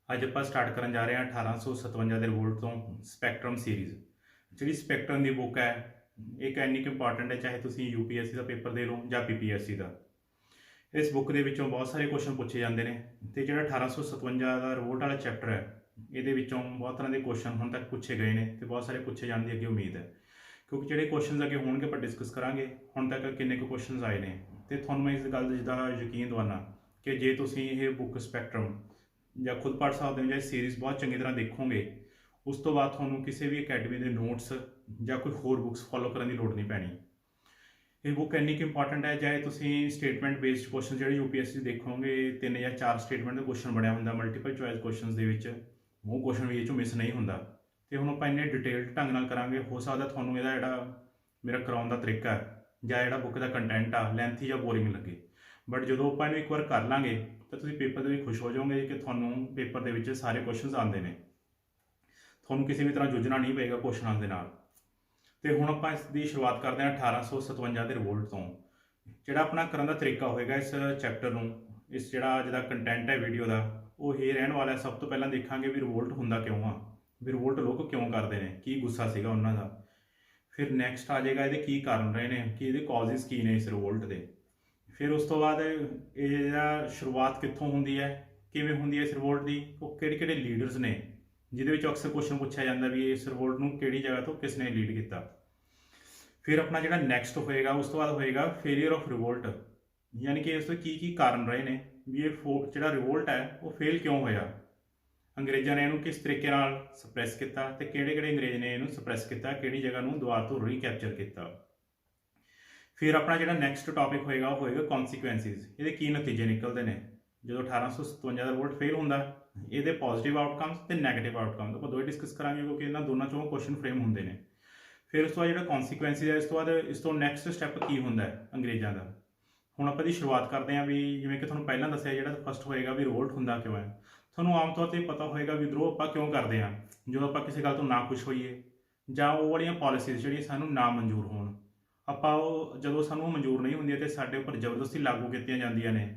ਅੱਜ ਆਪਾਂ ਸਟਾਰਟ ਕਰਨ ਜਾ ਰਹੇ ਹਾਂ 1857 ਦੇ ਰਿਵੋਲਟ ਤੋਂ ਸਪੈਕਟਰਮ ਸੀਰੀਜ਼। ਜਿਹੜੀ ਸਪੈਕਟਰਮ ਦੀ ਬੁੱਕ ਹੈ ਇੱਕ ਇੰਨੀ ਕੁ ਇੰਪੋਰਟੈਂਟ ਹੈ, ਚਾਹੇ ਤੁਸੀਂ UPSC ਦਾ ਪੇਪਰ ਦੇ ਲਓ ਜਾਂ PPSC ਦਾ। ਇਸ ਬੁੱਕ ਦੇ ਵਿੱਚੋਂ ਬਹੁਤ ਸਾਰੇ ਕੁਐਸਚਨ ਪੁੱਛੇ ਜਾਂਦੇ ਨੇ ਤੇ ਜਿਹੜਾ 1857 ਦਾ ਰਿਵੋਲਟ ਵਾਲਾ ਚੈਪਟਰ ਹੈ ਇਹਦੇ ਵਿੱਚੋਂ ਬਹੁਤ ਤਰ੍ਹਾਂ ਦੇ ਕੁਐਸਚਨ ਹੁਣ ਤੱਕ ਪੁੱਛੇ ਗਏ ਨੇ ਤੇ ਬਹੁਤ ਸਾਰੇ ਪੁੱਛੇ ਜਾਣ ਦੀ ਅੱਗੇ ਉਮੀਦ ਹੈ, ਕਿਉਂਕਿ ਜਿਹੜੇ ਕੁਐਸਚਨਸ ਅੱਗੇ ਹੋਣਗੇ ਆਪਾਂ ਡਿਸਕਸ ਕਰਾਂਗੇ ਹੁਣ ਤੱਕ ਕਿੰਨੇ ਕੁ ਕੁਐਸਚਨਸ ਆਏ ਨੇ। ਤੇ ਤੁਹਾਨੂੰ ਮੈਂ ਇਸ ਗੱਲ ਦਾ ਯਕੀਨ ਦਿਵਾਨਾ ਕਿ ਜੇ ਤੁਸੀਂ ਇਹ ਬੁੱਕ ਸਪੈਕਟਰਮ ਜਾਂ ਖੁਦ ਪੜ੍ਹ ਸਕਦੇ ਹੋ ਜਾਂ ਸੀਰੀਜ਼ ਬਹੁਤ ਚੰਗੀ ਤਰ੍ਹਾਂ ਦੇਖੋਗੇ, ਉਸ ਤੋਂ ਬਾਅਦ ਤੁਹਾਨੂੰ ਕਿਸੇ ਵੀ ਅਕੈਡਮੀ ਦੇ ਨੋਟਸ ਜਾਂ ਕੋਈ ਹੋਰ ਬੁੱਕਸ ਫੋਲੋ ਕਰਨ ਦੀ ਲੋੜ ਨਹੀਂ ਪੈਣੀ। ਇਹ ਬੁੱਕ ਇੰਨੀ ਕੁ ਇੰਪੋਰਟੈਂਟ ਹੈ, ਚਾਹੇ ਤੁਸੀਂ ਸਟੇਟਮੈਂਟ ਬੇਸਡ ਕੁਐਸਚਨ ਜਿਹੜੇ UPSC ਦੇਖੋਗੇ 3 ਜਾਂ 4 ਸਟੇਟਮੈਂਟ ਦਾ ਕੁਐਸਚਨ ਬਣਿਆ ਹੁੰਦਾ ਮਲਟੀਪਲ ਚੋਇਸ ਕੁਐਸਚਨਸ ਦੇ ਵਿੱਚ, ਉਹ ਕੁਐਸਚਨ ਵੀ ਇਹ 'ਚੋਂ ਮਿਸ ਨਹੀਂ ਹੁੰਦਾ। ਤੇ ਹੁਣ ਆਪਾਂ ਇੰਨੇ ਡਿਟੇਲਡ ਢੰਗ ਨਾਲ ਕਰਾਂਗੇ, ਹੋ ਸਕਦਾ ਤੁਹਾਨੂੰ ਇਹਦਾ ਜਿਹੜਾ ਮੇਰਾ ਕਰਾਉਣ ਦਾ ਤਰੀਕਾ ਹੈ ਜਾਂ ਜਿਹੜਾ ਬੁੱਕ ਦਾ ਕੰਟੈਂਟ ਆ ਲੈਂਥੀ ਜਾਂ ਬੋਰਿੰਗ ਲੱਗੇ, ਬਟ ਜਦੋਂ ਆਪਾਂ ਇਹਨੂੰ ਇੱਕ ਵਾਰ ਕਰ ਲਾਂਗੇ ਤਾਂ ਤੁਸੀਂ ਪੇਪਰ ਦੇ ਵਿੱਚ ਖੁਸ਼ ਹੋ ਜਾਓਗੇ ਕਿ ਤੁਹਾਨੂੰ ਪੇਪਰ ਦੇ ਵਿੱਚ ਸਾਰੇ ਕੁਐਸਚਨਸ ਆਉਂਦੇ ਨੇ, ਤੁਹਾਨੂੰ ਕਿਸੇ ਵੀ ਤਰ੍ਹਾਂ ਜੂਝਣਾ ਨਹੀਂ ਪਏਗਾ ਕੁਐਸਚਨਾਂ ਦੇ ਨਾਲ। ਤੇ ਹੁਣ ਆਪਾਂ ਇਸ ਦੀ ਸ਼ੁਰੂਆਤ ਕਰਦੇ ਹਾਂ 1857 ਦੇ ਰਿਵੋਲਟ ਤੋਂ। ਜਿਹੜਾ ਆਪਣਾ ਕਰਨ ਦਾ ਤਰੀਕਾ ਹੋਏਗਾ ਇਸ ਚੈਪਟਰ ਨੂੰ, ਇਸ ਜਿਹੜਾ ਜਿਹਦਾ ਕੰਟੈਂਟ ਹੈ ਵੀਡੀਓ ਦਾ, ਉਹ ਇਹ ਰਹਿਣ ਵਾਲਾ। ਸਭ ਤੋਂ ਪਹਿਲਾਂ ਦੇਖਾਂਗੇ ਵੀ ਰਿਵੋਲਟ ਹੁੰਦਾ ਕਿਉਂ ਆ, ਵੀ ਰਿਵੋਲਟ ਲੋਕ ਕਿਉਂ ਕਰਦੇ ਨੇ, ਕੀ ਗੁੱਸਾ ਸੀਗਾ ਉਹਨਾਂ ਦਾ। ਫਿਰ ਨੈਕਸਟ ਆ ਜਾਏਗਾ ਇਹਦੇ ਕੀ ਕਾਰਨ ਰਹੇ ਨੇ, ਕਿ ਇਹਦੇ ਕਾਜ਼ਿਸ ਕੀ ਨੇ ਇਸ ਰਿਵੋਲਟ ਦੇ। ਫਿਰ ਉਸ ਤੋਂ ਬਾਅਦ ਇਹ ਜਿਹੜਾ ਸ਼ੁਰੂਆਤ ਕਿੱਥੋਂ ਹੁੰਦੀ ਹੈ, ਕਿਵੇਂ ਹੁੰਦੀ ਹੈ ਇਸ ਰਿਵੋਲਟ ਦੀ, ਉਹ ਕਿਹੜੇ ਕਿਹੜੇ ਲੀਡਰਸ ਨੇ, ਜਿਹਦੇ ਵਿੱਚ ਅਕਸਰ ਕੁਐਸਚਨ ਪੁੱਛਿਆ ਜਾਂਦਾ ਵੀ ਇਸ ਰਿਵੋਲਟ ਨੂੰ ਕਿਹੜੀ ਜਗ੍ਹਾ ਤੋਂ ਕਿਸ ਨੇ ਲੀਡ ਕੀਤਾ। ਫਿਰ ਆਪਣਾ ਜਿਹੜਾ ਨੈਕਸਟ ਹੋਏਗਾ ਉਸ ਤੋਂ ਬਾਅਦ ਹੋਏਗਾ ਫੇਲੀਅਰ ਆਫ ਰਿਵੋਲਟ, ਯਾਨੀ ਕਿ ਇਸ ਤੋਂ ਕੀ ਕਾਰਨ ਰਹੇ ਨੇ ਵੀ ਇਹ ਜਿਹੜਾ ਰਿਵੋਲਟ ਹੈ ਉਹ ਫੇਲ ਕਿਉਂ ਹੋਇਆ, ਅੰਗਰੇਜ਼ਾਂ ਨੇ ਇਹਨੂੰ ਕਿਸ ਤਰੀਕੇ ਨਾਲ ਸਪਰੈਸ ਕੀਤਾ ਤੇ ਕਿਹੜੇ ਅੰਗਰੇਜ਼ ਨੇ ਇਹਨੂੰ ਸਪਰੈਸ ਕੀਤਾ, ਕਿਹੜੀ ਜਗ੍ਹਾ ਨੂੰ ਦੁਬਾਰਾ ਤੋਂ ਰੀਕੈਪਚਰ ਕੀਤਾ। ਫਿਰ ਆਪਣਾ ਜਿਹੜਾ ਨੈਕਸਟ ਟੌਪਿਕ ਹੋਏਗਾ ਉਹ ਹੋਏਗਾ ਕੌਨਸੀਕੁਐਂਸਿਸ, ਇਹਦੇ ਕੀ ਨਤੀਜੇ ਨਿਕਲਦੇ ਨੇ ਜਦੋਂ 1857 ਦਾ ਰਿਵੋਲਟ ਫੇਲ ਹੁੰਦਾ, ਇਹਦੇ ਪੋਜ਼ੀਟਿਵ ਆਊਟਕਮਸ ਤੇ ਨੈਗੇਟਿਵ ਆਊਟਕਮਸ ਆਪਾਂ ਦੋਵੇਂ ਡਿਸਕਸ ਕਰਾਂਗੇ, ਕਿਉਂਕਿ ਇਹਨਾਂ ਦੋਨਾਂ ਚੋਂ ਕੁਐਸਚਨ ਫਰੇਮ ਹੁੰਦੇ ਨੇ। ਫਿਰ ਉਸ ਤੋਂ ਬਾਅਦ ਜਿਹੜਾ ਕੌਨਸੀਕੁਐਂਸਿਸ ਹੈ, ਇਸ ਤੋਂ ਬਾਅਦ ਇਸ ਤੋਂ ਨੈਕਸਟ ਸਟੈਪ ਕੀ ਹੁੰਦਾ ਹੈ ਅੰਗਰੇਜ਼ਾਂ ਦਾ। ਹੁਣ ਆਪਾਂ ਦੀ ਸ਼ੁਰੂਆਤ ਕਰਦੇ ਹਾਂ ਵੀ ਜਿਵੇਂ ਕਿ ਤੁਹਾਨੂੰ ਪਹਿਲਾਂ ਦੱਸਿਆ, ਜਿਹੜਾ ਫਸਟ ਹੋਏਗਾ ਵੀ ਰਿਵੋਲਟ ਹੁੰਦਾ ਕਿਉਂ ਹੈ। ਤੁਹਾਨੂੰ ਆਮ ਤੌਰ 'ਤੇ ਪਤਾ ਹੋਏਗਾ ਵਿਦਰੋਹ ਆਪਾਂ ਕਿਉਂ ਕਰਦੇ ਹਾਂ, ਜਦੋਂ ਆਪਾਂ ਕਿਸੇ ਗੱਲ ਤੋਂ ਨਾ ਖੁਸ਼ ਹੋਈਏ ਜਾਂ ਉਹ ਵਾਲੀਆਂ ਪਾਲਿਸੀਜ਼ ਜਿਹੜੀਆਂ ਸਾਨੂੰ ਨਾ ਮਨਜ਼ੂਰ ਹੋਣ, ਆਪਾਂ ਉਹ ਜਦੋਂ ਸਾਨੂੰ ਉਹ ਮਨਜ਼ੂਰ ਨਹੀਂ ਹੁੰਦੀਆਂ ਤੇ ਸਾਡੇ ਉੱਪਰ ਜ਼ਬਰਦਸਤੀ ਲਾਗੂ ਕੀਤੀਆਂ ਜਾਂਦੀਆਂ ਨੇ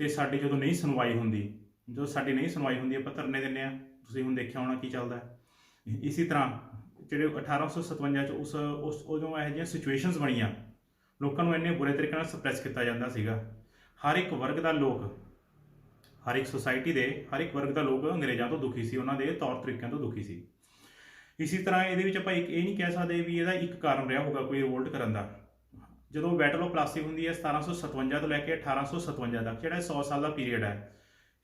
ਤੇ ਸਾਡੀ ਜਦੋਂ ਨਹੀਂ ਸੁਣਵਾਈ ਹੁੰਦੀ, ਜਦੋਂ ਸਾਡੀ ਨਹੀਂ ਸੁਣਵਾਈ ਹੁੰਦੀ ਆਪਾਂ ਧਰਨੇ ਦਿੰਦੇ ਹਾਂ। ਤੁਸੀਂ ਹੁਣ ਦੇਖਿਆ ਹੋਣਾ ਕੀ ਚੱਲਦਾ ਹੈ। ਇਸੇ ਤਰ੍ਹਾਂ ਜਿਹੜੇ 1857 'ਚ ਉਸ ਉਦੋਂ ਇਹੋ ਜਿਹੀਆਂ ਸਿਚੁਏਸ਼ਨਸ ਬਣੀਆਂ, ਲੋਕਾਂ ਨੂੰ ਇੰਨੇ ਬੁਰੇ ਤਰੀਕੇ ਨਾਲ ਸਪਰੈਸ ਕੀਤਾ ਜਾਂਦਾ ਸੀਗਾ। ਹਰ ਇੱਕ ਵਰਗ ਦਾ ਲੋਕ, ਹਰ ਇੱਕ ਸੁਸਾਇਟੀ ਦੇ ਹਰ ਇੱਕ ਵਰਗ ਦਾ ਲੋਕ ਅੰਗਰੇਜ਼ਾਂ ਤੋਂ ਦੁਖੀ ਸੀ, ਉਹਨਾਂ ਦੇ ਤੌਰ ਤਰੀਕਿਆਂ ਤੋਂ ਦੁਖੀ ਸੀ। ਇਸੇ ਤਰ੍ਹਾਂ ਇਹਦੇ ਵਿੱਚ ਆਪਾਂ ਇਹ ਨਹੀਂ ਕਹਿ ਸਕਦੇ ਵੀ ਇਹਦਾ ਇੱਕ ਕਾਰਨ ਰਿਹਾ ਹੋਊਗਾ ਕੋਈ ਰਿਵੋਲਟ ਕਰਨ ਦਾ। ਜਦੋਂ ਬੈਟਲ ਆਫ ਪਲਾਸੀ ਹੁੰਦੀ ਹੈ 1757 ਤੋਂ ਲੈ ਕੇ 1857 ਤੱਕ, ਜਿਹੜਾ 100 ਸਾਲ ਦਾ ਪੀਰੀਅਡ ਹੈ,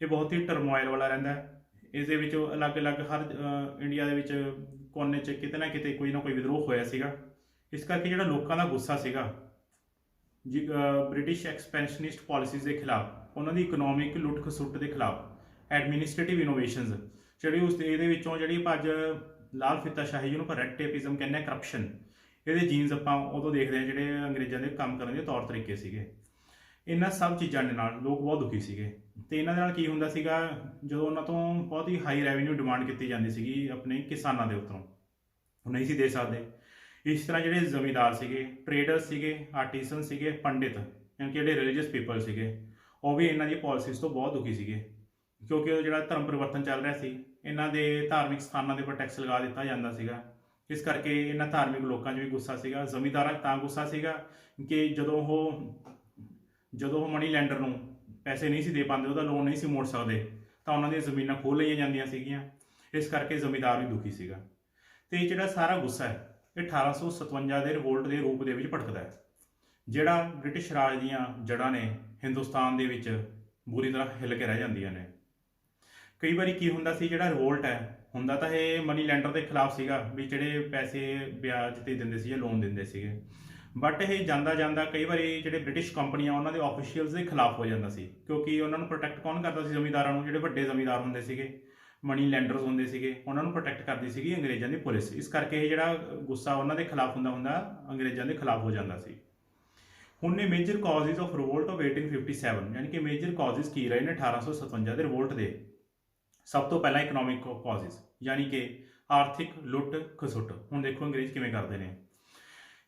ਇਹ ਬਹੁਤ ਹੀ ਟਰਮੋਇਲ ਵਾਲਾ ਰਹਿੰਦਾ ਹੈ। ਇਸ ਦੇ ਵਿੱਚ ਅਲੱਗ-ਅਲੱਗ ਹਰ ਇੰਡੀਆ ਦੇ ਵਿੱਚ ਕੋਨੇ 'ਚ ਕਿਤੇ ਨਾ ਕਿਤੇ ਕੋਈ ਨਾ ਕੋਈ ਵਿਦਰੋਹ ਹੋਇਆ ਸੀਗਾ। ਇਸ ਕਰਕੇ ਜਿਹੜਾ ਲੋਕਾਂ ਦਾ ਗੁੱਸਾ ਸੀਗਾ ਬ੍ਰਿਟਿਸ਼ ਐਕਸਪੈਂਸ਼ਨਿਸਟ ਪਾਲਿਸੀਜ਼ ਦੇ ਖਿਲਾਫ, ਉਹਨਾਂ ਦੀ ਇਕਨੋਮਿਕ ਲੁੱਟ ਖਸੁੱਟ ਦੇ ਖਿਲਾਫ, ਐਡਮਿਨਿਸਟ੍ਰੇਟਿਵ ਇਨੋਵੇਸ਼ਨਸ ਜਿਹੜੀ ਇਹਦੇ ਵਿੱਚੋਂ ਜਿਹੜੀ ਅੱਜ ਲਾਲ ਫੀਤਾਸ਼ਾਹੀ ਜਿਹਨੂੰ ਆਪਾਂ ਰੈਡ ਟੇਪਿਜ਼ਮ ਕਹਿੰਦੇ ਹਾਂ, ਕਰਪਸ਼ਨ, ਇਹਦੇ ਜੀਨਸ ਆਪਾਂ ਉਦੋਂ ਦੇਖਦੇ ਹਾਂ ਜਿਹੜੇ ਅੰਗਰੇਜ਼ਾਂ ਦੇ ਕੰਮ ਕਰਨ ਦੇ ਤੌਰ ਤਰੀਕੇ ਸੀਗੇ। ਇਹਨਾਂ ਸਭ ਚੀਜ਼ਾਂ ਦੇ ਨਾਲ ਲੋਕ ਬਹੁਤ ਦੁਖੀ ਸੀਗੇ ਤੇ ਇਹਨਾਂ ਦੇ ਨਾਲ ਕੀ ਹੁੰਦਾ ਸੀਗਾ, ਜਦੋਂ ਉਹਨਾਂ ਤੋਂ ਬਹੁਤ ਹੀ ਹਾਈ ਰੈਵਨਿਊ ਡਿਮਾਂਡ ਕੀਤੀ ਜਾਂਦੀ ਸੀਗੀ ਆਪਣੇ ਕਿਸਾਨਾਂ ਦੇ ਉੱਤੋਂ, ਉਹ ਨਹੀਂ ਸੀ ਦੇ ਸਕਦੇ। ਇਸ ਤਰ੍ਹਾਂ ਜਿਹੜੇ ਜ਼ਮੀਂਦਾਰ ਸੀਗੇ, ਟ੍ਰੇਡਰਸ ਸੀਗੇ, ਆਰਟੀਸਨ ਸੀਗੇ, ਪੰਡਿਤ, ਯਾਨੀ ਕਿ ਜਿਹੜੇ ਰਿਲੀਜੀਅਸ ਪੀਪਲ ਸੀਗੇ, ਉਹ ਵੀ ਇਹਨਾਂ ਦੀ ਪਾਲਿਸੀਜ਼ ਤੋਂ ਬਹੁਤ ਦੁਖੀ ਸੀਗੇ, ਕਿਉਂਕਿ ਉਹ ਜਿਹੜਾ ਧਰਮ ਪਰਿਵਰਤਨ ਚੱਲ ਰਿਹਾ ਸੀ, ਇਹਨਾਂ ਦੇ ਧਾਰਮਿਕ ਸਥਾਨਾਂ ਦੇ ਉੱਪਰ ਟੈਕਸ ਲਗਾ ਦਿੱਤਾ ਜਾਂਦਾ ਸੀਗਾ। ਇਸ ਕਰਕੇ ਇਹਨਾਂ ਧਾਰਮਿਕ ਲੋਕਾਂ 'ਚ ਵੀ ਗੁੱਸਾ ਸੀਗਾ। ਜ਼ਮੀਂਦਾਰਾਂ 'ਚ ਤਾਂ ਗੁੱਸਾ ਸੀਗਾ ਕਿ ਜਦੋਂ ਉਹ ਮਨੀ ਲੈਂਡਰ ਨੂੰ ਪੈਸੇ ਨਹੀਂ ਸੀ ਦੇ ਪਾਉਂਦੇ, ਉਹਦਾ ਲੋਨ ਨਹੀਂ ਸੀ ਮੋੜ ਸਕਦੇ, ਤਾਂ ਉਹਨਾਂ ਦੀਆਂ ਜ਼ਮੀਨਾਂ ਖੋਹ ਲਈਆਂ ਜਾਂਦੀਆਂ ਸੀਗੀਆਂ। ਇਸ ਕਰਕੇ ਜ਼ਮੀਂਦਾਰ ਵੀ ਦੁਖੀ ਸੀਗਾ। ਤੇ ਜਿਹੜਾ ਸਾਰਾ ਗੁੱਸਾ ਹੈ ਇਹ 1857 ਦੇ ਰਿਵੋਲਟ ਦੇ ਰੂਪ ਦੇ ਵਿੱਚ ਭੜਕਦਾ ਹੈ, ਜਿਹੜਾ ਬ੍ਰਿਟਿਸ਼ ਰਾਜ ਦੀਆਂ ਜੜ੍ਹਾਂ ਨੇ ਹਿੰਦੁਸਤਾਨ ਦੇ ਵਿੱਚ ਬੁਰੀ ਤਰ੍ਹਾਂ ਹਿੱਲ ਕੇ ਰਹਿ ਜਾਂਦੀਆਂ ਨੇ। ਕਈ ਵਾਰੀ ਕੀ ਹੁੰਦਾ ਸੀ, ਜਿਹੜਾ ਰਿਵੋਲਟ ਹੈ ਹੁੰਦਾ ਤਾਂ ਇਹ ਮਨੀ ਲੈਂਡਰ ਦੇ ਖਿਲਾਫ ਸੀਗਾ, ਵੀ ਜਿਹੜੇ ਪੈਸੇ ਵਿਆਜ 'ਤੇ ਦਿੰਦੇ ਸੀ ਜਾਂ ਲੋਨ ਦਿੰਦੇ ਸੀਗੇ, ਬਟ ਇਹ ਜਾਂਦਾ ਕਈ ਵਾਰੀ ਜਿਹੜੇ ਬ੍ਰਿਟਿਸ਼ ਕੰਪਨੀਆਂ ਉਹਨਾਂ ਦੇ ਆਫੀਸ਼ੀਅਲਸ ਦੇ ਖਿਲਾਫ ਹੋ ਜਾਂਦਾ ਸੀ, ਕਿਉਂਕਿ ਉਹਨਾਂ ਨੂੰ ਪ੍ਰੋਟੈਕਟ ਕੌਣ ਕਰਦਾ ਸੀ, ਜ਼ਮੀਂਦਾਰਾਂ ਨੂੰ। ਜਿਹੜੇ ਵੱਡੇ ਜ਼ਮੀਂਦਾਰ ਹੁੰਦੇ ਸੀਗੇ, ਮਨੀ ਲੈਂਡਰਸ ਹੁੰਦੇ ਸੀਗੇ, ਉਹਨਾਂ ਨੂੰ ਪ੍ਰੋਟੈਕਟ ਕਰਦੀ ਸੀਗੀ ਅੰਗਰੇਜ਼ਾਂ ਦੀ ਪੁਲਿਸ। ਇਸ ਕਰਕੇ ਇਹ ਜਿਹੜਾ ਗੁੱਸਾ ਉਹਨਾਂ ਦੇ ਖਿਲਾਫ ਹੁੰਦਾ ਅੰਗਰੇਜ਼ਾਂ ਦੇ ਖਿਲਾਫ ਹੋ ਜਾਂਦਾ ਸੀ। ਹੁਣ ਨੇ ਮੇਜਰ ਕਾਜ਼ਿਸ ਆਫ ਰਿਵੋਲਟ ਆਫ 1857, ਯਾਨੀ ਕਿ ਮੇਜਰ ਕਾਜ਼ਿਸ ਕੀ ਰਹੇ ਨੇ 1857 ਦੇ ਰਿਵੋਲਟ ਦੇ। ਸਭ ਤੋਂ ਪਹਿਲਾਂ ਇਕਨੋਮਿਕ ਕਾਜ਼ਿਸ, ਯਾਨੀ ਕਿ ਆਰਥਿਕ ਲੁੱਟ ਖਸੁੱਟ। ਹੁਣ ਦੇਖੋ ਅੰਗਰੇਜ਼ ਕਿਵੇਂ ਕਰਦੇ ਨੇ।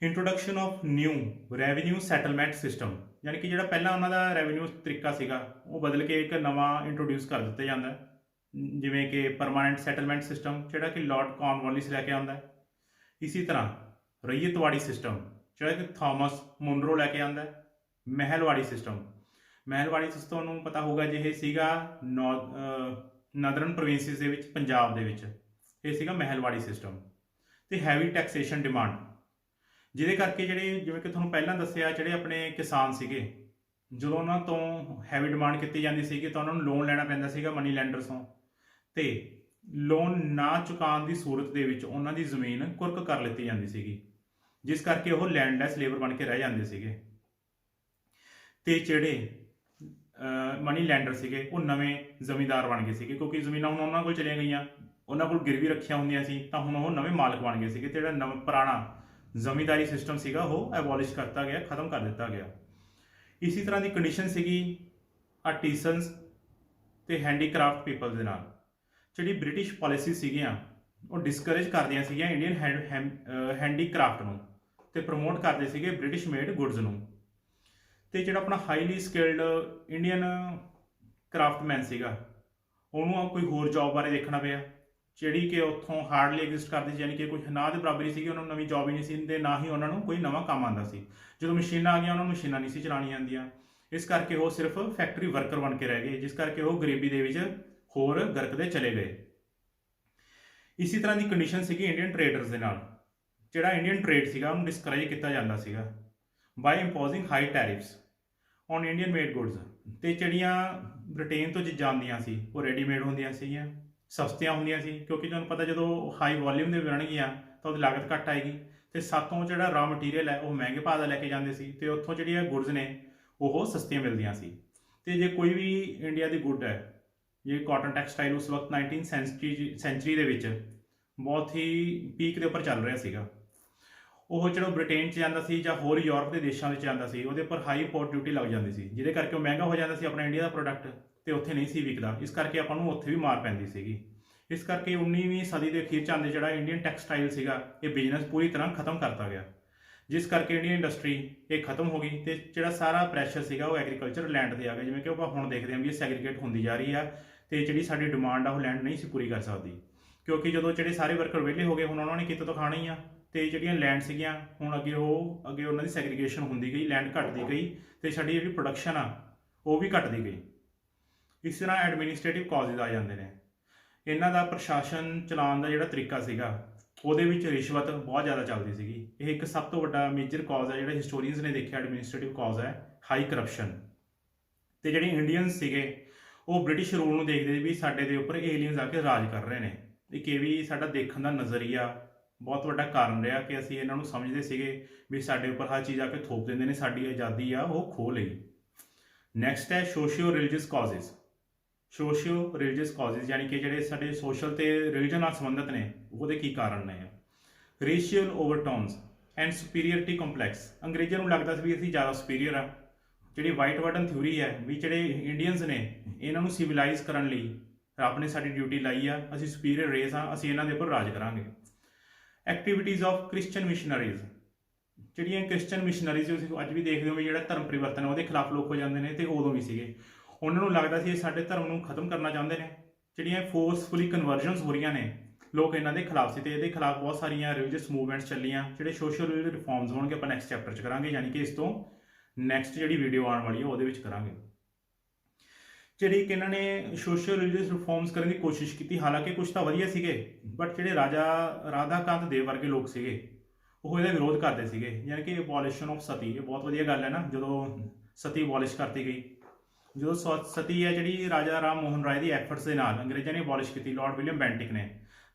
Introduction of new revenue settlement system, ਯਾਨੀ ਕਿ ਜਿਹੜਾ ਪਹਿਲਾਂ ਉਹਨਾਂ ਦਾ ਰੈਵਨਿਊ ਤਰੀਕਾ ਸੀਗਾ ਉਹ ਬਦਲ ਕੇ ਇੱਕ ਨਵਾਂ ਇੰਟਰੋਡਿਊਸ ਕਰ ਦਿੱਤਾ ਜਾਂਦਾ। ਜਿਵੇਂ ਕਿ ਪਰਮਾਨੈਂਟ ਸੈਟਲਮੈਂਟ ਸਿਸਟਮ ਜਿਹੜਾ ਕਿ ਲਾਰਡ ਕਾਰਨਵਾਲਿਸ ਲੈ ਕੇ ਆਉਂਦਾ ਹੈ। ਇਸੇ ਤਰ੍ਹਾਂ ਰਈਅਤਵਾੜੀ ਸਿਸਟਮ ਜਿਹੜਾ ਕਿ ਥਾਮਸ ਮੁਨਰੋ ਲੈ ਕੇ ਆਉਂਦਾ ਹੈ। ਮਹਿਲਵਾੜੀ ਸਿਸਟਮ ਤੁਹਾਨੂੰ ਪਤਾ ਹੋਊਗਾ ਜੇ ਇਹ ਸੀਗਾ ਨਦਰਨ ਪ੍ਰੋਵਿੰਸਿਸ ਦੇ ਵਿੱਚ, ਪੰਜਾਬ ਦੇ ਵਿੱਚ ਇਹ ਸੀਗਾ ਮਹਿਲਵਾੜੀ ਸਿਸਟਮ। ਤੇ ਹੈਵੀ ਟੈਕਸੇਸ਼ਨ ਡਿਮਾਂਡ, ਜਿਹਦੇ ਕਰਕੇ ਜਿਹੜੇ ਜਿਵੇਂ ਕਿ ਤੁਹਾਨੂੰ ਪਹਿਲਾਂ ਦੱਸਿਆ ਜਿਹੜੇ ਆਪਣੇ ਕਿਸਾਨ ਸੀਗੇ, ਜਦੋਂ ਉਹਨਾਂ ਤੋਂ ਹੈਵੀ ਡਿਮਾਂਡ ਕੀਤੀ ਜਾਂਦੀ ਸੀਗੀ ਤਾਂ ਉਹਨਾਂ ਨੂੰ ਲੋਨ ਲੈਣਾ ਪੈਂਦਾ ਸੀਗਾ ਮਨੀ ਲੈਂਡਰਸ ਤੋਂ, ਤੇ ਲੋਨ ਨਾ ਚੁਕਾਉਣ ਦੀ ਸੂਰਤ ਦੇ ਵਿੱਚ ਉਹਨਾਂ ਦੀ ਜ਼ਮੀਨ ਕੁਰਕ ਕਰ ਲਿੱਤੀ ਜਾਂਦੀ ਸੀਗੀ, ਜਿਸ ਕਰਕੇ ਉਹ ਲੈਂਡਲੈਸ ਲੇਬਰ ਬਣ ਕੇ ਰਹਿ ਜਾਂਦੇ ਸੀਗੇ। ਤੇ ਜਿਹੜੇ ਮਨੀ ਲੈਂਡਰ ਸੀਗੇ ਉਹ ਨਵੇਂ ਜ਼ਮੀਂਦਾਰ ਬਣ ਗਏ ਸੀਗੇ, ਕਿਉਂਕਿ ਜ਼ਮੀਨਾਂ ਹੁਣ ਉਹਨਾਂ ਕੋਲ ਚਲੀਆਂ ਗਈਆਂ, ਉਹਨਾਂ ਕੋਲ ਗਿਰਵੀ ਰੱਖੀਆਂ ਹੁੰਦੀਆਂ ਸੀ, ਤਾਂ ਹੁਣ ਉਹ ਨਵੇਂ ਮਾਲਕ ਬਣ ਗਏ ਸੀਗੇ। ਤੇ ਜਿਹੜਾ ਨਵਾਂ ਪੁਰਾਣਾ ਜ਼ਮੀਂਦਾਰੀ ਸਿਸਟਮ ਸੀਗਾ ਉਹ ਐਬੋਲਿਸ਼ ਕਰਤਾ ਗਿਆ, ਖਤਮ ਕਰ ਦਿੱਤਾ ਗਿਆ। ਇਸੇ ਤਰ੍ਹਾਂ ਦੀ ਕੰਡੀਸ਼ਨ ਸੀਗੀ ਆਰਟੀਸਨਸ ਤੇ ਹੈਂਡੀਕ੍ਰਾਫਟ ਪੀਪਲ ਦੇ ਨਾਲ। ਜਿਹੜੀ ਬ੍ਰਿਟਿਸ਼ ਪਾਲਿਸੀ ਸੀਗੀਆਂ ਉਹ ਡਿਸਕਰੇਜ ਕਰਦੀਆਂ ਸੀਗੀਆਂ ਇੰਡੀਅਨ ਹੈਂਡੀਕ੍ਰਾਫਟ ਨੂੰ, ਤੇ ਪ੍ਰਮੋਟ ਕਰਦੇ ਸੀਗੇ ਬ੍ਰਿਟਿਸ਼ ਮੇਡ ਗੁਡਸ ਨੂੰ। ਤੇ ਜਿਹੜਾ ਆਪਣਾ ਹਾਈਲੀ ਸਕਿਲਡ ਇੰਡੀਅਨ ਕਰਾਫਟਮੈਨ ਸੀਗਾ ਉਹਨੂੰ ਕੋਈ ਹੋਰ ਜੌਬ ਬਾਰੇ ਦੇਖਣਾ ਪਿਆ, ਜਿਹੜੀ ਕਿ ਉੱਥੋਂ ਹਾਰਡਲੀ ਐਗਜ਼ਿਸਟ ਕਰਦੀ ਸੀ, ਯਾਨੀ ਕਿ ਕੋਈ ਨਾ ਦੇ ਬਰਾਬਰ ਹੀ ਸੀਗੀ, ਉਹਨਾਂ ਨੂੰ ਨਵੀਂ ਜੌਬ ਹੀ ਨਹੀਂ ਸੀ ਤੇ ਨਾ ਹੀ ਉਹਨਾਂ ਨੂੰ ਕੋਈ ਨਵਾਂ ਕੰਮ ਆਉਂਦਾ ਸੀ। ਜਦੋਂ ਮਸ਼ੀਨਾਂ ਆ ਗਈਆਂ ਉਹਨਾਂ ਨੂੰ ਮਸ਼ੀਨਾਂ ਨਹੀਂ ਸੀ ਚਲਾਉਣੀਆਂ ਆਉਂਦੀਆਂ, ਇਸ ਕਰਕੇ ਉਹ ਸਿਰਫ ਫੈਕਟਰੀ ਵਰਕਰ ਬਣ ਕੇ ਰਹਿ ਗਏ, ਜਿਸ ਕਰਕੇ ਉਹ ਗਰੀਬੀ ਦੇ ਵਿੱਚ ਹੋਰ ਗਰਕਦੇ ਚਲੇ ਗਏ। ਇਸੇ ਤਰ੍ਹਾਂ ਦੀ ਕੰਡੀਸ਼ਨ ਸੀਗੀ ਇੰਡੀਅਨ ਟ੍ਰੇਡਰਸ ਦੇ ਨਾਲ। ਜਿਹੜਾ ਇੰਡੀਅਨ ਟ੍ਰੇਡ ਸੀਗਾ ਉਹਨੂੰ ਡਿਸਕਰੇਜ ਕੀਤਾ ਜਾਂਦਾ ਸੀਗਾ by imposing high tariffs on Indian made goods. ਤੇ ਜਿਹੜੀਆਂ ਬ੍ਰਿਟੇਨ ਤੋਂ ਚੀਜ਼ਾਂ ਆਉਂਦੀਆਂ ਸੀ ਉਹ ਰੈਡੀਮੇਡ ਹੁੰਦੀਆਂ ਸੀਗੀਆਂ, ਸਸਤੀਆਂ ਹੁੰਦੀਆਂ ਸੀ, ਕਿਉਂਕਿ ਤੁਹਾਨੂੰ ਪਤਾ ਜਦੋਂ ਹਾਈ ਵੋਲੀਅਮ ਦੇ ਬਣਨਗੀਆਂ ਤਾਂ ਉਹਦੀ ਲਾਗਤ ਘੱਟ ਆਏਗੀ, ਤੇ ਸਾਤੋਂ ਜਿਹੜਾ ਰਾ ਮਟੀਰੀਅਲ ਹੈ ਉਹ ਮਹਿੰਗੇ ਭਾਅ ਦਾ ਲੈ ਕੇ ਜਾਂਦੇ ਸੀ, ਤੇ ਉੱਥੋਂ ਜਿਹੜੀਆਂ ਗੁਡਸ ਨੇ ਉਹ ਸਸਤੀਆਂ ਮਿਲਦੀਆਂ ਸੀ। ਤੇ ਜੇ ਕੋਈ ਵੀ ਇੰਡੀਆ ਦੀ ਗੁੱਡ ਹੈ, ਜੇ ਕਾਟਨ ਟੈਕਸਟਾਈਲ ਉਸ ਵਕਤ 19th ਸੈਂਚਰੀ ਦੇ ਵਿੱਚ ਬਹੁਤ ਹੀ ਪੀਕ ਦੇ ਉੱਪਰ ਚੱਲ ਰਿਹਾ ਸੀਗਾ, ਉਹ ਜਿਹੜਾ ਬ੍ਰਿਟੇਨ 'ਚ ਜਾਂਦਾ ਸੀ ਜਾਂ ਹੋਰ ਯੂਰਪ ਦੇ ਦੇਸ਼ਾਂ ਵਿੱਚ ਜਾਂਦਾ ਸੀ ਉਹਦੇ ਉੱਪਰ ਹਾਈ ਇੰਪੋਰਟ ਡਿਊਟੀ ਲੱਗ ਜਾਂਦੀ ਸੀ, ਜਿਹਦੇ ਕਰਕੇ ਉਹ ਮਹਿੰਗਾ ਹੋ ਜਾਂਦਾ ਸੀ ਆਪਣਾ ਇੰਡੀਆ ਦਾ ਪ੍ਰੋਡਕਟ, ਤੇ ਉੱਥੇ ਨਹੀਂ ਸੀ ਵਿਕਦਾ, ਇਸ ਕਰਕੇ ਆਪਾਂ ਨੂੰ ਉੱਥੇ ਵੀ ਮਾਰ ਪੈਂਦੀ ਸੀਗੀ। ਇਸ ਕਰਕੇ 19ਵੀਂ ਸਦੀ ਦੇ ਅਖੀਰ 'ਚ ਆਉਂਦੇ ਜਿਹੜਾ ਇੰਡੀਅਨ ਟੈਕਸਟਾਈਲ ਸੀਗਾ ਇਹ ਬਿਜ਼ਨਸ ਪੂਰੀ ਤਰ੍ਹਾਂ ਖਤਮ ਕਰਤਾ ਗਿਆ, ਜਿਸ ਕਰਕੇ ਇੰਡੀਅਨ ਇੰਡਸਟਰੀ ਇਹ ਖਤਮ ਹੋ ਗਈ। ਤੇ ਜਿਹੜਾ ਸਾਰਾ ਪ੍ਰੈਸ਼ਰ ਸੀਗਾ ਉਹ ਐਗਰੀਕਲਚਰ ਲੈਂਡ 'ਤੇ ਆ ਗਿਆ, ਜਿਵੇਂ ਕਿ ਆਪਾਂ ਹੁਣ ਦੇਖਦੇ ਹਾਂ ਵੀ ਇਹ ਸੈਗਰੀਗੇਟ ਹੁੰਦੀ ਜਾ ਰਹੀ ਆ, ਤੇ ਜਿਹੜੀ ਸਾਡੀ ਡਿਮਾਂਡ ਆ ਉਹ ਲੈਂਡ ਨਹੀਂ ਸੀ ਪੂਰੀ ਕਰ ਸਕਦੀ, ਕਿਉਂਕਿ ਜਦੋਂ ਜਿਹੜੇ ਸਾਰੇ ਵਰਕਰ ਵਿਹਲੇ ਹੋ ਗਏ ਹੁਣ ਉਹਨਾਂ ਨੇ ਕਿਤੇ ਤੋਂ ਖਾਣਾ ਹੀ ਆ, ਤੇ ਜਿਹੜੀਆਂ ਲੈਂਡ ਸੀਗੀਆਂ ਹੁਣ ਅੱਗੇ ਉਹਨਾਂ ਦੀ ਸੈਗਰੀਗੇਸ਼ਨ ਹੁੰਦੀ ਗਈ, ਲੈਂਡ ਘਟਦੀ ਗਈ, ਤੇ ਸਾਡੀ ਜਿਹੜੀ ਪ੍ਰੋਡਕਸ਼ਨ ਆ ਉਹ ਵੀ ਘਟਦੀ ਗਈ। ਇਸ ਤਰ੍ਹਾਂ ਐਡਮਿਨਿਸਟ੍ਰੇਟਿਵ ਕਾਜ਼ਿਜ਼ ਆ ਜਾਂਦੇ ਨੇ। ਇਹਨਾਂ ਦਾ ਪ੍ਰਸ਼ਾਸਨ ਚਲਾਉਣ ਦਾ ਜਿਹੜਾ ਤਰੀਕਾ ਸੀਗਾ ਉਹਦੇ ਵਿੱਚ ਰਿਸ਼ਵਤ ਬਹੁਤ ਜ਼ਿਆਦਾ ਚੱਲਦੀ ਸੀਗੀ। ਇਹ ਇੱਕ ਸਭ ਤੋਂ ਵੱਡਾ ਮੇਜਰ ਕਾਜ਼ ਹੈ ਜਿਹੜਾ ਹਿਸਟੋਰੀਅਨਸ ਨੇ ਦੇਖਿਆ, ਐਡਮਿਨਿਸਟ੍ਰੇਟਿਵ ਕਾਜ਼ ਹੈ ਹਾਈ ਕਰਪਸ਼ਨ। ਤੇ ਜਿਹੜੇ ਇੰਡੀਅਨਸ ਸੀਗੇ ਉਹ ਬ੍ਰਿਟਿਸ਼ ਰੂਲ ਨੂੰ ਦੇਖਦੇ ਵੀ ਸਾਡੇ ਦੇ ਉੱਪਰ ਏਲੀਅਨਸ ਆ ਕੇ ਰਾਜ ਕਰ ਰਹੇ ਨੇ। ਇੱਕ ਇਹ ਵੀ ਸਾਡਾ ਦੇਖਣ ਦਾ ਨਜ਼ਰੀਆ ਬਹੁਤ ਵੱਡਾ ਕਾਰਨ ਰਿਹਾ ਕਿ ਅਸੀਂ ਇਹਨਾਂ ਨੂੰ ਸਮਝਦੇ ਸੀਗੇ ਵੀ ਸਾਡੇ ਉੱਪਰ ਹਰ ਚੀਜ਼ ਆ ਕੇ ਥੋਪ ਦਿੰਦੇ ਨੇ, ਸਾਡੀ ਆਜ਼ਾਦੀ ਆ ਉਹ ਖੋਹ ਲਈ। ਨੈਕਸਟ ਹੈ ਸੋਸ਼ੀਓ ਰਿਲੀਜੀਅਸ ਕਾਜ਼ਿਜ਼। ਸੋਸ਼ੀਓ ਰਿਲੀਜੀਅਸ ਕਾਜ਼ਿਜ਼ ਯਾਨੀ ਕਿ ਜਿਹੜੇ ਸਾਡੇ ਸੋਸ਼ਲ ਤੇ ਰਿਲੀਜਨ ਨਾਲ ਸੰਬੰਧਿਤ ਨੇ ਉਹਦੇ ਕੀ ਕਾਰਨ ਨੇ। Racial overtones and superiority complex. ਅੰਗਰੇਜ਼ਾਂ ਨੂੰ ਲੱਗਦਾ ਸੀ ਵੀ ਅਸੀਂ ਜ਼ਿਆਦਾ ਸੁਪੀਰੀਅਰ ਆ। ਜਿਹੜੀ ਵਾਈਟ ਵਾਰਡਨ ਥਿਊਰੀ ਹੈ ਵੀ ਜਿਹੜੇ ਇੰਡੀਅਨਸ ਨੇ ਇਹਨਾਂ ਨੂੰ ਸਿਵਲਾਈਜ਼ ਕਰਨ ਲਈ ਰੱਬ ਨੇ ਸਾਡੀ ਡਿਊਟੀ ਲਾਈ ਆ, ਅਸੀਂ ਸੁਪੀਰੀਅਰ ਰੇਸ ਆ, ਅਸੀਂ ਇਹਨਾਂ ਦੇ ਉੱਪਰ ਰਾਜ ਕਰਾਂਗੇ। Activities of Christian missionaries. ਜਿਹੜੀਆਂ ਕ੍ਰਿਸਚਨ ਮਿਸ਼ਨਰੀਜ਼ ਤੁਸੀਂ ਅੱਜ ਵੀ ਦੇਖਦੇ ਹੋ ਵੀ ਜਿਹੜਾ ਧਰਮ ਪਰਿਵਰਤਨ ਉਹਦੇ ਖਿਲਾਫ ਲੋਕ ਹੋ ਜਾਂਦੇ ਨੇ, ਤੇ ਉਦੋਂ ਵੀ ਸੀਗੇ। ਉਹਨਾਂ ਨੂੰ ਲੱਗਦਾ ਸੀ ਇਹ ਸਾਡੇ ਧਰਮ ਨੂੰ ਖਤਮ ਕਰਨਾ ਚਾਹੁੰਦੇ ਨੇ। ਜਿਹੜੀਆਂ ਫੋਰਸਫੁਲੀ ਕਨਵਰਜਨਸ ਹੋ ਰਹੀਆਂ ਨੇ ਲੋਕ ਇਹਨਾਂ ਦੇ ਖਿਲਾਫ ਸੀ, ਤੇ ਇਹਦੇ ਖਿਲਾਫ ਬਹੁਤ ਸਾਰੀਆਂ ਰਿਲੀਜੀਅਸ ਮੂਵਮੈਂਟਸ ਚੱਲੀਆਂ। ਜਿਹੜੇ ਸੋਸ਼ਲ ਰਿਫਾਰਮਸ ਹੋਣਗੇ ਆਪਾਂ ਨੈਕਸਟ ਚੈਪਟਰ 'ਚ ਕਰਾਂਗੇ, ਯਾਨੀ ਕਿ ਇਸ ਤੋਂ ਨੈਕਸਟ ਜਿਹੜੀ ਵੀਡੀਓ ਆਉਣ ਵਾਲੀ ਹੈ ਉਹਦੇ ਵਿੱਚ ਕਰਾਂਗੇ। ਜਿਹੜੀ ਕਿ ਇਹਨਾਂ ਨੇ ਸੋਸ਼ਲ ਰਿਲੀਜੀਅਸ ਰਿਫਾਰਮਸ ਕਰਨ ਦੀ ਕੋਸ਼ਿਸ਼ ਕੀਤੀ, ਹਾਲਾਂਕਿ ਕੁਝ ਤਾਂ ਵਧੀਆ ਸੀਗੇ, ਬਟ ਜਿਹੜੇ ਰਾਧਾਕਾਂਤ ਦੇਵ ਵਰਗੇ ਲੋਕ ਸੀਗੇ ਉਹ ਇਹਦਾ ਵਿਰੋਧ ਕਰਦੇ ਸੀਗੇ। ਯਾਨੀ ਕਿ ਅਬੋਲਿਸ਼ਨ ਆਫ ਸਤੀ, ਇਹ ਬਹੁਤ ਵਧੀਆ ਗੱਲ ਹੈ ਨਾ, ਜਦੋਂ ਸਤੀ ਅਬੋਲਿਸ਼ ਕਰਤੀ ਗਈ। ਜਦੋਂ ਸਤੀ ਹੈ ਜਿਹੜੀ ਰਾਜਾ ਰਾਮ ਮੋਹਨ ਰਾਏ ਦੀ ਐਫਰਟਸ ਦੇ ਨਾਲ ਅੰਗਰੇਜ਼ਾਂ ਨੇ ਅਬੋਲਿਸ਼ ਕੀਤੀ, ਲਾਰਡ ਵਿਲੀਅਮ ਬੈਂਟਿਕ ਨੇ,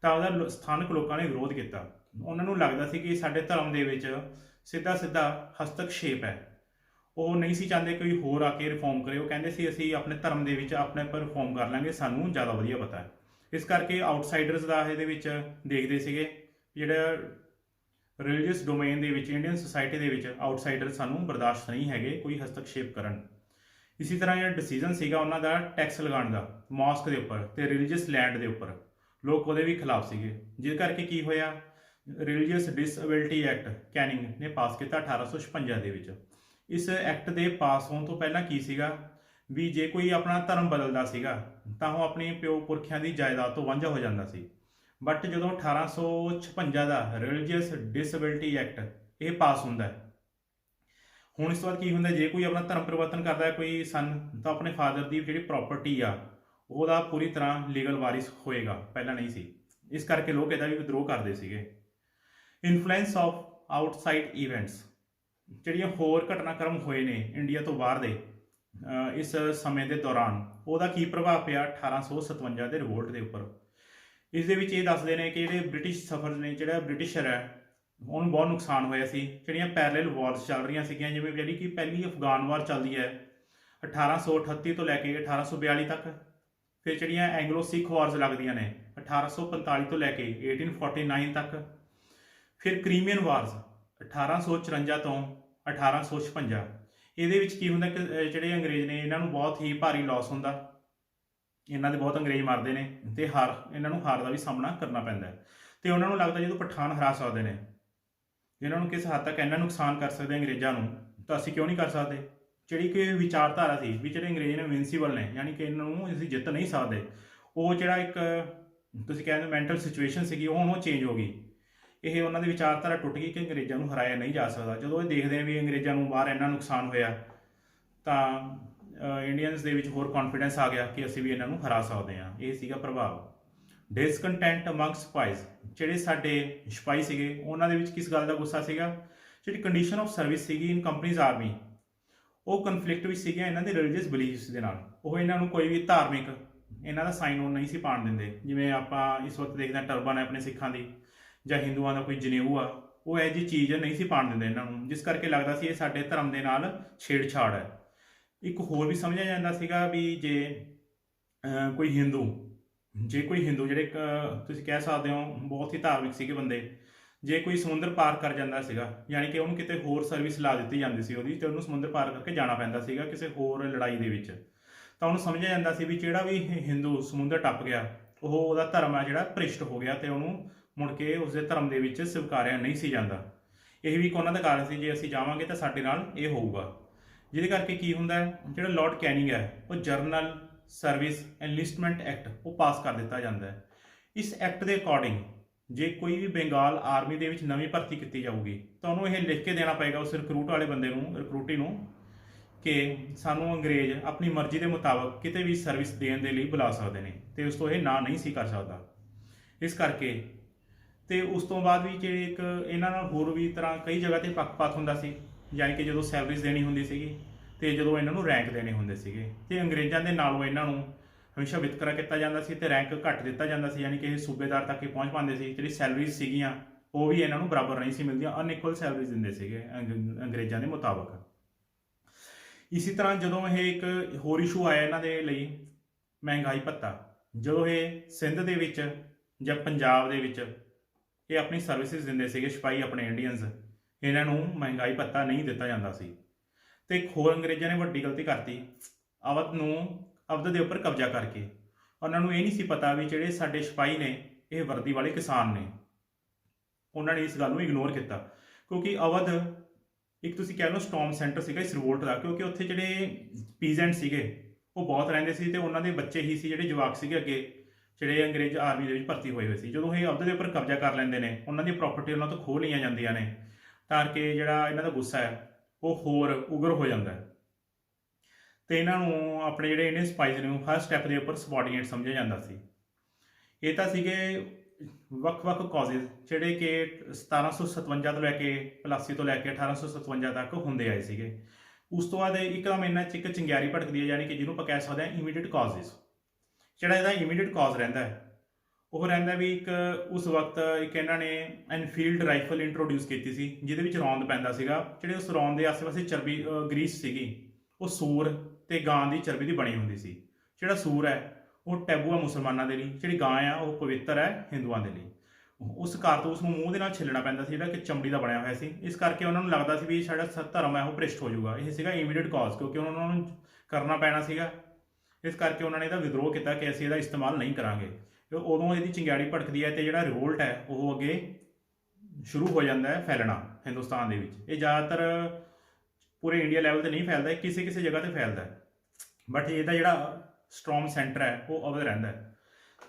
ਤਾਂ ਉਹਦਾ ਸਥਾਨਕ ਲੋਕਾਂ ਨੇ ਵਿਰੋਧ ਕੀਤਾ। ਉਹਨਾਂ ਨੂੰ ਲੱਗਦਾ ਸੀ ਕਿ ਸਾਡੇ ਧਰਮ ਦੇ ਵਿੱਚ ਸਿੱਧਾ ਹਸਤਕਸ਼ੇਪ ਹੈ। ਉਹ ਨਹੀਂ ਸੀ ਚਾਹੁੰਦੇ ਕੋਈ ਹੋਰ ਆ ਕੇ ਰਿਫਾਰਮ ਕਰੇ। ਉਹ ਕਹਿੰਦੇ ਸੀ ਅਸੀਂ ਆਪਣੇ ਧਰਮ ਦੇ ਵਿੱਚ ਆਪਣੇ ਪਰ ਰਿਫਾਰਮ ਕਰ ਲਾਂਗੇ, ਸਾਨੂੰ ਜ਼ਿਆਦਾ ਵਧੀਆ ਪਤਾ ਹੈ। ਇਸ ਕਰਕੇ ਆਊਟਸਾਈਡਰਸ ਦਾ ਇਹਦੇ ਵਿੱਚ ਦੇਖਦੇ ਸੀਗੇ, ਜਿਹੜਾ ਰਿਲੀਜੀਅਸ ਡੋਮੇਨ ਦੇ ਵਿੱਚ ਇੰਡੀਅਨ ਸੋਸਾਇਟੀ ਦੇ ਵਿੱਚ ਆਊਟਸਾਈਡਰ ਸਾਨੂੰ ਬਰਦਾਸ਼ਤ ਨਹੀਂ ਹੈਗੇ ਕੋਈ ਹਸਤਕਸ਼ੇਪ ਕਰਨ। ਇਸੇ ਤਰ੍ਹਾਂ ਜਿਹੜਾ ਡਿਸੀਜਨ ਸੀਗਾ ਉਹਨਾਂ ਦਾ ਟੈਕਸ ਲਗਾਉਣ ਦਾ ਮੌਸਕ ਦੇ ਉੱਪਰ ਤੇ ਰਿਲੀਜੀਅਸ ਲੈਂਡ ਦੇ ਉੱਪਰ, ਲੋਕ ਉਹਦੇ ਵੀ ਖਿਲਾਫ ਸੀਗੇ। ਜਿਸ ਕਰਕੇ ਕੀ ਹੋਇਆ, ਰਿਲੀਜੀਅਸ ਡਿਸਐਬਿਲਿਟੀ ਐਕਟ ਕੈਨਿੰਗ ਨੇ ਪਾਸ ਕੀਤਾ 1856 ਦੇ ਵਿੱਚ। ਇਸ ਐਕਟ ਦੇ ਪਾਸ ਹੋਣ ਤੋਂ ਪਹਿਲਾਂ ਕੀ ਸੀਗਾ ਵੀ ਜੇ ਕੋਈ ਆਪਣਾ ਧਰਮ ਬਦਲਦਾ ਸੀਗਾ ਤਾਂ ਉਹ ਆਪਣੀ ਪਿਓ ਪੁਰਖਿਆਂ ਦੀ ਜਾਇਦਾਦ ਤੋਂ ਵਾਂਝਾ ਹੋ ਜਾਂਦਾ ਸੀ। ਬਟ ਜਦੋਂ 1856 ਦਾ ਰਿਲੀਜੀਅਸ ਡਿਸੇਬਿਲਿਟੀ ਐਕਟ ਇਹ ਪਾਸ ਹੁੰਦਾ ਹੈ, ਹੁਣ ਇਸ ਤੋਂ ਬਾਅਦ ਕੀ ਹੁੰਦਾ, ਜੇ ਕੋਈ ਆਪਣਾ ਧਰਮ ਪਰਿਵਰਤਨ ਕਰਦਾ ਹੈ ਕੋਈ ਸਨ, ਤਾਂ ਆਪਣੇ ਫਾਦਰ ਦੀ ਜਿਹੜੀ ਪ੍ਰਾਪਰਟੀ ਆ ਉਹਦਾ ਪੂਰੀ ਤਰ੍ਹਾਂ ਲੀਗਲ ਵਾਰਿਸ ਹੋਏਗਾ, ਪਹਿਲਾਂ ਨਹੀਂ ਸੀ। ਇਸ ਕਰਕੇ ਲੋਕ ਇਹਦਾ ਵੀ ਵਿਦਰੋਹ ਕਰਦੇ ਸੀਗੇ। ਇਨਫਲੂਐਂਸ ਆਫ ਆਊਟਸਾਈਡ ਇਵੈਂਟਸ, ਜਿਹੜੀਆਂ ਹੋਰ ਘਟਨਾਕ੍ਰਮ ਹੋਏ ਨੇ ਇੰਡੀਆ ਤੋਂ ਬਾਹਰ ਦੇ ਇਸ ਸਮੇਂ ਦੇ ਦੌਰਾਨ, ਉਹਦਾ ਕੀ ਪ੍ਰਭਾਵ ਪਿਆ 1857 ਦੇ ਰਿਵੋਲਟ ਦੇ ਉੱਪਰ। ਇਸ ਦੇ ਵਿੱਚ ਇਹ ਦੱਸਦੇ ਨੇ ਕਿ ਜਿਹੜੇ ਬ੍ਰਿਟਿਸ਼ ਸਫਰ ਨੇ, ਜਿਹੜਾ ਬ੍ਰਿਟਿਸ਼ਰ ਹੈ ਉਹਨੂੰ ਬਹੁਤ ਨੁਕਸਾਨ ਹੋਇਆ ਸੀ। ਜਿਹੜੀਆਂ ਪੈਰਲਲ ਵਾਰਸ ਚੱਲ ਰਹੀਆਂ ਸੀਗੀਆਂ, ਜਿਵੇਂ ਜਿਹੜੀ ਕਿ ਪਹਿਲੀ ਅਫਗਾਨ ਵਾਰ ਚੱਲਦੀ ਹੈ 1838 ਤੋਂ ਲੈ ਕੇ 1842 ਤੱਕ, ਫਿਰ ਜਿਹੜੀਆਂ ਐਂਗਲੋ ਸਿੱਖ ਵਾਰਸ ਲੱਗਦੀਆਂ ਨੇ 1845 ਤੋਂ ਲੈ ਕੇ 1849 ਤੱਕ, ਫਿਰ ਕ੍ਰੀਮੀਅਨ ਵਾਰਸ 1854 ਤੋਂ 1856। ਇਹਦੇ ਵਿੱਚ ਕੀ ਹੁੰਦਾ ਕਿ ਜਿਹੜੇ ਅੰਗਰੇਜ਼ ਨੇ ਇਹਨਾਂ ਨੂੰ ਬਹੁਤ ਹੀ ਭਾਰੀ ਲਾਸ ਹੁੰਦਾ, ਇਹਨਾਂ ਦੇ ਬਹੁਤ ਅੰਗਰੇਜ਼ ਮਰਦੇ ਨੇ ਤੇ ਇਹਨਾਂ ਨੂੰ ਹਾਰ ਦਾ ਵੀ ਸਾਹਮਣਾ ਕਰਨਾ ਪੈਂਦਾ ਹੈ। ਤੇ ਉਹਨਾਂ ਨੂੰ ਲੱਗਦਾ ਜਦੋਂ ਪਠਾਨ ਹਰਾ ਸਕਦੇ ਨੇ, ਇਹਨਾਂ ਨੂੰ ਕਿਸ ਹੱਦ ਤੱਕ ਇੰਨਾ ਨੁਕਸਾਨ ਕਰ ਸਕਦੇ ਅੰਗਰੇਜ਼ਾਂ ਨੂੰ, ਤਾਂ ਅਸੀਂ ਕਿਉਂ ਨਹੀਂ ਕਰ ਸਕਦੇ। ਜਿਹੜੀ ਕਿ ਵਿਚਾਰਧਾਰਾ ਸੀ ਵੀ ਜਿਹੜੇ ਅੰਗਰੇਜ਼ ਨੇ ਇਨਵਿੰਸੀਬਲ ਨੇ, ਯਾਨੀ ਕਿ ਇਹਨਾਂ ਨੂੰ ਅਸੀਂ ਜਿੱਤ ਨਹੀਂ ਸਕਦੇ, ਉਹ ਜਿਹੜਾ ਇੱਕ ਤੁਸੀਂ ਕਹਿੰਦੇ ਮੈਂਟਲ ਸਿਚੁਏਸ਼ਨ ਸੀਗੀ ਉਹ ਹੁਣ ਉਹ ਚੇਂਜ ਹੋ ਗਈ। ਇਹ ਉਹਨਾਂ ਦੀ ਵਿਚਾਰਧਾਰਾ ਟੁੱਟ ਗਈ ਕਿ ਅੰਗਰੇਜ਼ਾਂ ਨੂੰ ਹਰਾਇਆ ਨਹੀਂ ਜਾ ਸਕਦਾ। ਜਦੋਂ ਇਹ ਦੇਖਦੇ ਆ ਵੀ ਅੰਗਰੇਜ਼ਾਂ ਨੂੰ ਬਾਹਰ ਇੰਨਾ ਨੁਕਸਾਨ ਹੋਇਆ, ਤਾਂ ਇੰਡੀਅਨਸ ਦੇ ਵਿੱਚ ਹੋਰ ਕੌਨਫੀਡੈਂਸ ਆ ਗਿਆ ਕਿ ਅਸੀਂ ਵੀ ਇਹਨਾਂ ਨੂੰ ਹਰਾ ਸਕਦੇ ਹਾਂ। ਇਹ ਸੀਗਾ ਪ੍ਰਭਾਵ। ਡਿਸਕੰਟੈਂਟ ਅਮੰਗ ਸਪਾਈਜ਼, ਜਿਹੜੇ ਸਾਡੇ ਸਿਪਾਹੀ ਸੀਗੇ ਉਹਨਾਂ ਦੇ ਵਿੱਚ ਕਿਸ ਗੱਲ ਦਾ ਗੁੱਸਾ ਸੀਗਾ, ਜਿਹੜੀ ਕੰਡੀਸ਼ਨ ਆਫ ਸਰਵਿਸ ਸੀਗੀ ਇਨ ਕੰਪਨੀਜ਼ ਆਰਮੀ, ਉਹ ਕਨਫਲਿਕਟ ਵਿੱਚ ਸੀਗੀਆਂ ਇਹਨਾਂ ਦੇ ਰਿਲੀਜੀਅਸ ਬਿਲੀਫਸ ਦੇ ਨਾਲ। ਉਹ ਇਹਨਾਂ ਨੂੰ ਕੋਈ ਵੀ ਧਾਰਮਿਕ ਇਹਨਾਂ ਦਾ ਸਾਈਨ ਉਹ ਨਹੀਂ ਸੀ ਪਾਉਣ ਦਿੰਦੇ। ਜਿਵੇਂ ਆਪਾਂ ਇਸ ਵਕਤ ਦੇਖਦੇ ਹਾਂ ਟਰਬਨ ਹੈ ਆਪਣੇ ਸਿੱਖਾਂ ਦੀ, ਜਾਂ ਹਿੰਦੂਆਂ ਦਾ ਕੋਈ ਜਨੇਊ ਆ, ਉਹ ਇਹੋ ਜਿਹੀ ਚੀਜ਼ ਨਹੀਂ ਸੀ ਪਾਉਣ ਦਿੰਦੇ ਇਹਨਾਂ ਨੂੰ, ਜਿਸ ਕਰਕੇ ਲੱਗਦਾ ਸੀ ਇਹ ਸਾਡੇ ਧਰਮ ਦੇ ਨਾਲ ਛੇੜਛਾੜ ਹੈ। ਇੱਕ ਹੋਰ ਵੀ ਸਮਝਿਆ ਜਾਂਦਾ ਸੀਗਾ ਵੀ ਜੇ ਕੋਈ ਹਿੰਦੂ ਜਿਹੜੇ ਤੁਸੀਂ ਕਹਿ ਸਕਦੇ ਹੋ ਬਹੁਤ ਹੀ ਧਾਰਮਿਕ ਸੀਗੇ ਬੰਦੇ, ਜੇ ਕੋਈ ਸਮੁੰਦਰ ਪਾਰ ਕਰ ਜਾਂਦਾ ਸੀਗਾ, ਯਾਨੀ ਕਿ ਉਹਨੂੰ ਕਿਤੇ ਹੋਰ ਸਰਵਿਸ ਲਾ ਦਿੱਤੀ ਜਾਂਦੀ ਸੀ ਉਹਦੀ, ਤੇ ਉਹਨੂੰ ਸਮੁੰਦਰ ਪਾਰ ਕਰਕੇ ਜਾਣਾ ਪੈਂਦਾ ਸੀਗਾ ਕਿਸੇ ਹੋਰ ਲੜਾਈ ਦੇ ਵਿੱਚ, ਤਾਂ ਉਹਨੂੰ ਸਮਝਿਆ ਜਾਂਦਾ ਸੀ ਵੀ ਜਿਹੜਾ ਵੀ ਹਿੰਦੂ ਸਮੁੰਦਰ ਟੱਪ ਗਿਆ ਉਹਦਾ ਧਰਮ ਆ ਜਿਹੜਾ ਭ੍ਰਿਸ਼ਟ ਹੋ ਗਿਆ, ਤੇ ਉਹਨੂੰ ਮੁੜ ਕੇ ਉਸਦੇ ਧਰਮ ਦੇ ਵਿੱਚ ਸਵੀਕਾਰਿਆ ਨਹੀਂ ਸੀ ਜਾਂਦਾ। ਇਹ ਵੀ ਇੱਕ ਉਹਨਾਂ ਦਾ ਕਾਰਨ ਸੀ, ਜੇ ਅਸੀਂ ਜਾਵਾਂਗੇ ਤਾਂ ਸਾਡੇ ਨਾਲ ਇਹ ਹੋਊਗਾ। ਜਿਹਦੇ ਕਰਕੇ ਕੀ ਹੁੰਦਾ ਹੈ, ਜਿਹੜਾ ਲਾਰਡ ਕੈਨਿੰਗ ਹੈ ਉਹ ਜਰਨਲ ਸਰਵਿਸ ਐਨਲਿਸਟਮੈਂਟ ਐਕਟ ਉਹ ਪਾਸ ਕਰ ਦਿੱਤਾ ਜਾਂਦਾ ਹੈ। ਇਸ ਐਕਟ ਦੇ ਅਕੋਰਡਿੰਗ ਜੇ ਕੋਈ ਵੀ ਬੰਗਾਲ ਆਰਮੀ ਦੇ ਵਿੱਚ ਨਵੀਂ ਭਰਤੀ ਕੀਤੀ ਜਾਊਗੀ ਤਾਂ ਉਹਨੂੰ ਇਹ ਲਿਖ ਕੇ ਦੇਣਾ ਪਏਗਾ ਉਸ ਰਿਕਰੂਟ ਵਾਲੇ ਬੰਦੇ ਨੂੰ, ਰਿਕਰੂਟੀ ਨੂੰ, ਕਿ ਸਾਨੂੰ ਅੰਗਰੇਜ਼ ਆਪਣੀ ਮਰਜ਼ੀ ਦੇ ਮੁਤਾਬਕ ਕਿਤੇ ਵੀ ਸਰਵਿਸ ਦੇਣ ਦੇ ਲਈ ਬੁਲਾ ਸਕਦੇ ਨੇ, ਤੇ ਉਸ ਤੋਂ ਇਹ ਨਾ ਨਹੀਂ ਸੀ ਕਰ ਸਕਦਾ। ਇਸ ਕਰਕੇ ਤੇ ਉਸ ਤੋਂ ਬਾਅਦ ਵੀ ਜਿਹੜੇ ਇੱਕ ਇਹਨਾਂ ਨਾਲ ਹੋਰ ਵੀ ਤਰ੍ਹਾਂ ਕਈ ਜਗ੍ਹਾ ਤੇ ਪੱਖਪਾਤ ਹੁੰਦਾ ਸੀ, ਯਾਨੀ ਕਿ ਜਦੋਂ ਸੈਲਰੀਜ਼ ਦੇਣੀ ਹੁੰਦੀ ਸੀਗੀ ਤੇ ਜਦੋਂ ਇਹਨਾਂ ਨੂੰ ਰੈਂਕ ਦੇਣੇ ਹੁੰਦੇ ਸੀਗੇ, ਤੇ ਅੰਗਰੇਜ਼ਾਂ ਦੇ ਨਾਲੋਂ ਇਹਨਾਂ ਨੂੰ ਹਮੇਸ਼ਾ ਵਿਤਕਰਾ ਕੀਤਾ ਜਾਂਦਾ ਸੀ ਤੇ ਰੈਂਕ ਘੱਟ ਦਿੱਤਾ ਜਾਂਦਾ ਸੀ, ਯਾਨੀ ਕਿ ਇਹ ਸੂਬੇਦਾਰ ਤੱਕ ਹੀ ਪਹੁੰਚ ਪਾਉਂਦੇ ਸੀ। ਜਿਹੜੀ ਸੈਲਰੀਜ਼ ਸੀਗੀਆਂ ਉਹ ਵੀ ਇਹਨਾਂ ਨੂੰ ਬਰਾਬਰ ਨਹੀਂ ਸੀ ਮਿਲਦੀਆਂ, ਅਨਇਕੁਅਲ ਸੈਲਰੀਜ਼ ਦਿੰਦੇ ਸੀਗੇ ਅੰਗਰੇਜ਼ਾਂ ਦੇ ਮੁਤਾਬਕ। ਇਸੇ ਤਰ੍ਹਾਂ ਜਦੋਂ ਇਹ ਇੱਕ ਹੋਰ ਇਸ਼ੂ ਆਇਆ ਇਹਨਾਂ ਦੇ ਲਈ, ਮਹਿੰਗਾਈ ਭੱਤਾ, ਜਦੋਂ ਇਹ ਸਿੰਧ ਦੇ ਵਿੱਚ ਜਾਂ ਪੰਜਾਬ ਦੇ ਵਿੱਚ ਇਹ ਆਪਣੀ ਸਰਵਿਸਿਜ਼ ਦਿੰਦੇ ਸੀਗੇ ਸਿਪਾਹੀ ਆਪਣੇ ਇੰਡੀਅਨਸ, ਇਹਨਾਂ ਨੂੰ ਮਹਿੰਗਾਈ ਭੱਤਾ ਨਹੀਂ ਦਿੱਤਾ ਜਾਂਦਾ ਸੀ। ਤੇ ਇੱਕ ਹੋਰ ਅੰਗਰੇਜ਼ਾਂ ਨੇ ਵੱਡੀ ਗਲਤੀ ਕਰਤੀ, ਅਵਧ ਦੇ ਉੱਪਰ ਕਬਜ਼ਾ ਕਰਕੇ। ਉਹਨਾਂ ਨੂੰ ਇਹ ਨਹੀਂ ਸੀ ਪਤਾ ਵੀ ਜਿਹੜੇ ਸਾਡੇ ਸਿਪਾਹੀ ਨੇ ਇਹ ਵਰਦੀ ਵਾਲੇ ਕਿਸਾਨ ਨੇ। ਉਹਨਾਂ ਨੇ ਇਸ ਗੱਲ ਨੂੰ ਇਗਨੋਰ ਕੀਤਾ, ਕਿਉਂਕਿ ਅਵਧ ਇੱਕ ਤੁਸੀਂ ਕਹਿ ਲਓ ਸਟੋਰਮ ਸੈਂਟਰ ਸੀਗਾ ਇਸ ਰਿਵੋਲਟ ਦਾ, ਕਿਉਂਕਿ ਉੱਥੇ ਜਿਹੜੇ ਪੀਜ਼ੈਂਟ ਸੀਗੇ ਉਹ ਬਹੁਤ ਰਹਿੰਦੇ ਸੀ, ਤੇ ਉਹਨਾਂ ਦੇ ਬੱਚੇ ਹੀ ਸੀ ਜਿਹੜੇ ਜਵਾਕ ਸੀਗੇ ਅੱਗੇ ਜਿਹੜੇ ਅੰਗਰੇਜ਼ ਆਰਮੀ ਦੇ ਵਿੱਚ ਭਰਤੀ ਹੋਏ ਹੋਏ ਸੀ। ਜਦੋਂ ਇਹ ਅਵਧ ਦੇ ਉੱਪਰ ਕਬਜ਼ਾ ਕਰ ਲੈਂਦੇ ਨੇ, ਉਹਨਾਂ ਦੀ ਪ੍ਰਾਪਰਟੀ ਉਹਨਾਂ ਤੋਂ ਖੋਹ ਲਈਆਂ ਜਾਂਦੀਆਂ ਨੇ, ਤਾਂ ਕਿ ਜਿਹੜਾ ਇਹਨਾਂ ਦਾ ਗੁੱਸਾ ਹੈ ਉਹ ਹੋਰ ਉਗਰ ਹੋ ਜਾਂਦਾ ਹੈ, ਤੇ ਇਹਨਾਂ ਨੂੰ ਆਪਣੇ ਜਿਹੜੇ ਇੰਡੀਅਨ ਸਪਾਈਜ਼ ਨੂੰ ਹਰ ਸਟੈਪ ਦੇ ਉੱਪਰ ਸਬਆਰਡੀਨੇਟ ਸਮਝਿਆ ਜਾਂਦਾ ਸੀ। ਇਹ ਤਾਂ ਸੀਗੇ ਵੱਖ-ਵੱਖ ਕਾਜ਼ਿਜ਼ ਜਿਹੜੇ ਕਿ 1757 ਤੋਂ ਲੈ ਕੇ 85 ਤੋਂ ਲੈ ਕੇ 1857 ਤੱਕ ਹੁੰਦੇ ਆਏ ਸੀਗੇ। ਉਸ ਤੋਂ ਬਾਅਦ ਇੱਕਦਮ ਇਹਨਾਂ 'ਚ ਇੱਕ ਚਿੰਗਿਆਰੀ ਭੜਕਦੀ ਹੈ, ਯਾਨੀ ਕਿ ਜਿਹਨੂੰ ਆਪਾਂ ਕਹਿ ਸਕਦੇ ਹਾਂ ਇਮੀਡੀਏਟ ਕਾਜ਼ਿਜ਼। ਜਿਹੜਾ ਇਹਦਾ ਇਮੀਡੀਏਟ ਕਾਜ਼ ਰਹਿੰਦਾ ਹੈ ਉਹ ਰਹਿੰਦਾ ਵੀ ਇੱਕ ਉਸ ਵਕਤ ਇੱਕ ਇਹਨਾਂ ਨੇ ਐਨਫੀਲਡ ਰਾਈਫਲ ਇੰਟਰੋਡਿਊਸ ਕੀਤੀ ਸੀ, ਜਿਹਦੇ ਵਿੱਚ ਰੌਂਦ ਪੈਂਦਾ ਸੀਗਾ। ਜਿਹੜੇ ਉਸ ਰੌਂਦ ਦੇ ਆਸੇ-ਪਾਸੇ ਚਰਬੀ ਗਰੀਸ ਸੀਗੀ, ਉਹ ਸੂਰ ਤੇ ਗਾਂ ਦੀ ਚਰਬੀ ਦੀ ਬਣੀ ਹੁੰਦੀ ਸੀ। ਜਿਹੜਾ ਸੂਰ ਹੈ ਉਹ ਟੈਬੂ ਹੈ ਮੁਸਲਮਾਨਾਂ ਦੇ ਲਈ, ਜਿਹੜੀ ਗਾਂ ਆ ਉਹ ਪਵਿੱਤਰ ਹੈ ਹਿੰਦੂਆਂ ਦੇ ਲਈ। ਉਸ ਕਾਰਤੂਸ ਨੂੰ ਮੂੰਹ ਦੇ ਨਾਲ ਛਿੱਲਣਾ ਪੈਂਦਾ ਸੀ, ਜਿਹੜਾ ਕਿ ਚਮੜੀ ਦਾ ਬਣਿਆ ਹੋਇਆ ਸੀ। ਇਸ ਕਰਕੇ ਉਹਨਾਂ ਨੂੰ ਲੱਗਦਾ ਸੀ ਵੀ ਸਾਡਾ ਧਰਮ ਹੈ ਉਹ ਭ੍ਰਿਸ਼ਟ ਹੋ ਜਾਊਗਾ। ਇਹ ਸੀਗਾ ਇਮੀਡੀਏਟ ਕਾਜ਼, ਕਿਉਂਕਿ ਉਹਨਾਂ ਨੂੰ ਕਰਨਾ ਪੈਣਾ ਸੀਗਾ। ਇਸ ਕਰਕੇ ਉਹਨਾਂ ਨੇ ਇਹਦਾ ਵਿਦਰੋਹ ਕੀਤਾ ਕਿ ਅਸੀਂ ਇਹਦਾ ਇਸਤੇਮਾਲ ਨਹੀਂ ਕਰਾਂਗੇ। ਉਦੋਂ ਇਹਦੀ ਚਿੰਗਾੜੀ ਭੜਕਦੀ ਹੈ, ਤੇ ਜਿਹੜਾ ਰਿਵੋਲਟ ਹੈ ਉਹ ਅੱਗੇ ਸ਼ੁਰੂ ਹੋ ਜਾਂਦਾ ਹੈ ਫੈਲਣਾ ਹਿੰਦੁਸਤਾਨ ਦੇ ਵਿੱਚ। ਇਹ ਜ਼ਿਆਦਾਤਰ ਪੂਰੇ ਇੰਡੀਆ ਲੈਵਲ 'ਤੇ ਨਹੀਂ ਫੈਲਦਾ, ਕਿਸੇ ਕਿਸੇ ਜਗ੍ਹਾ 'ਤੇ ਫੈਲਦਾ ਹੈ। ਬਟ ਇਹਦਾ ਜਿਹੜਾ ਸਟਰੋਮ ਸੈਂਟਰ ਹੈ ਉਹ ਅਵਧ ਰਹਿੰਦਾ ਹੈ।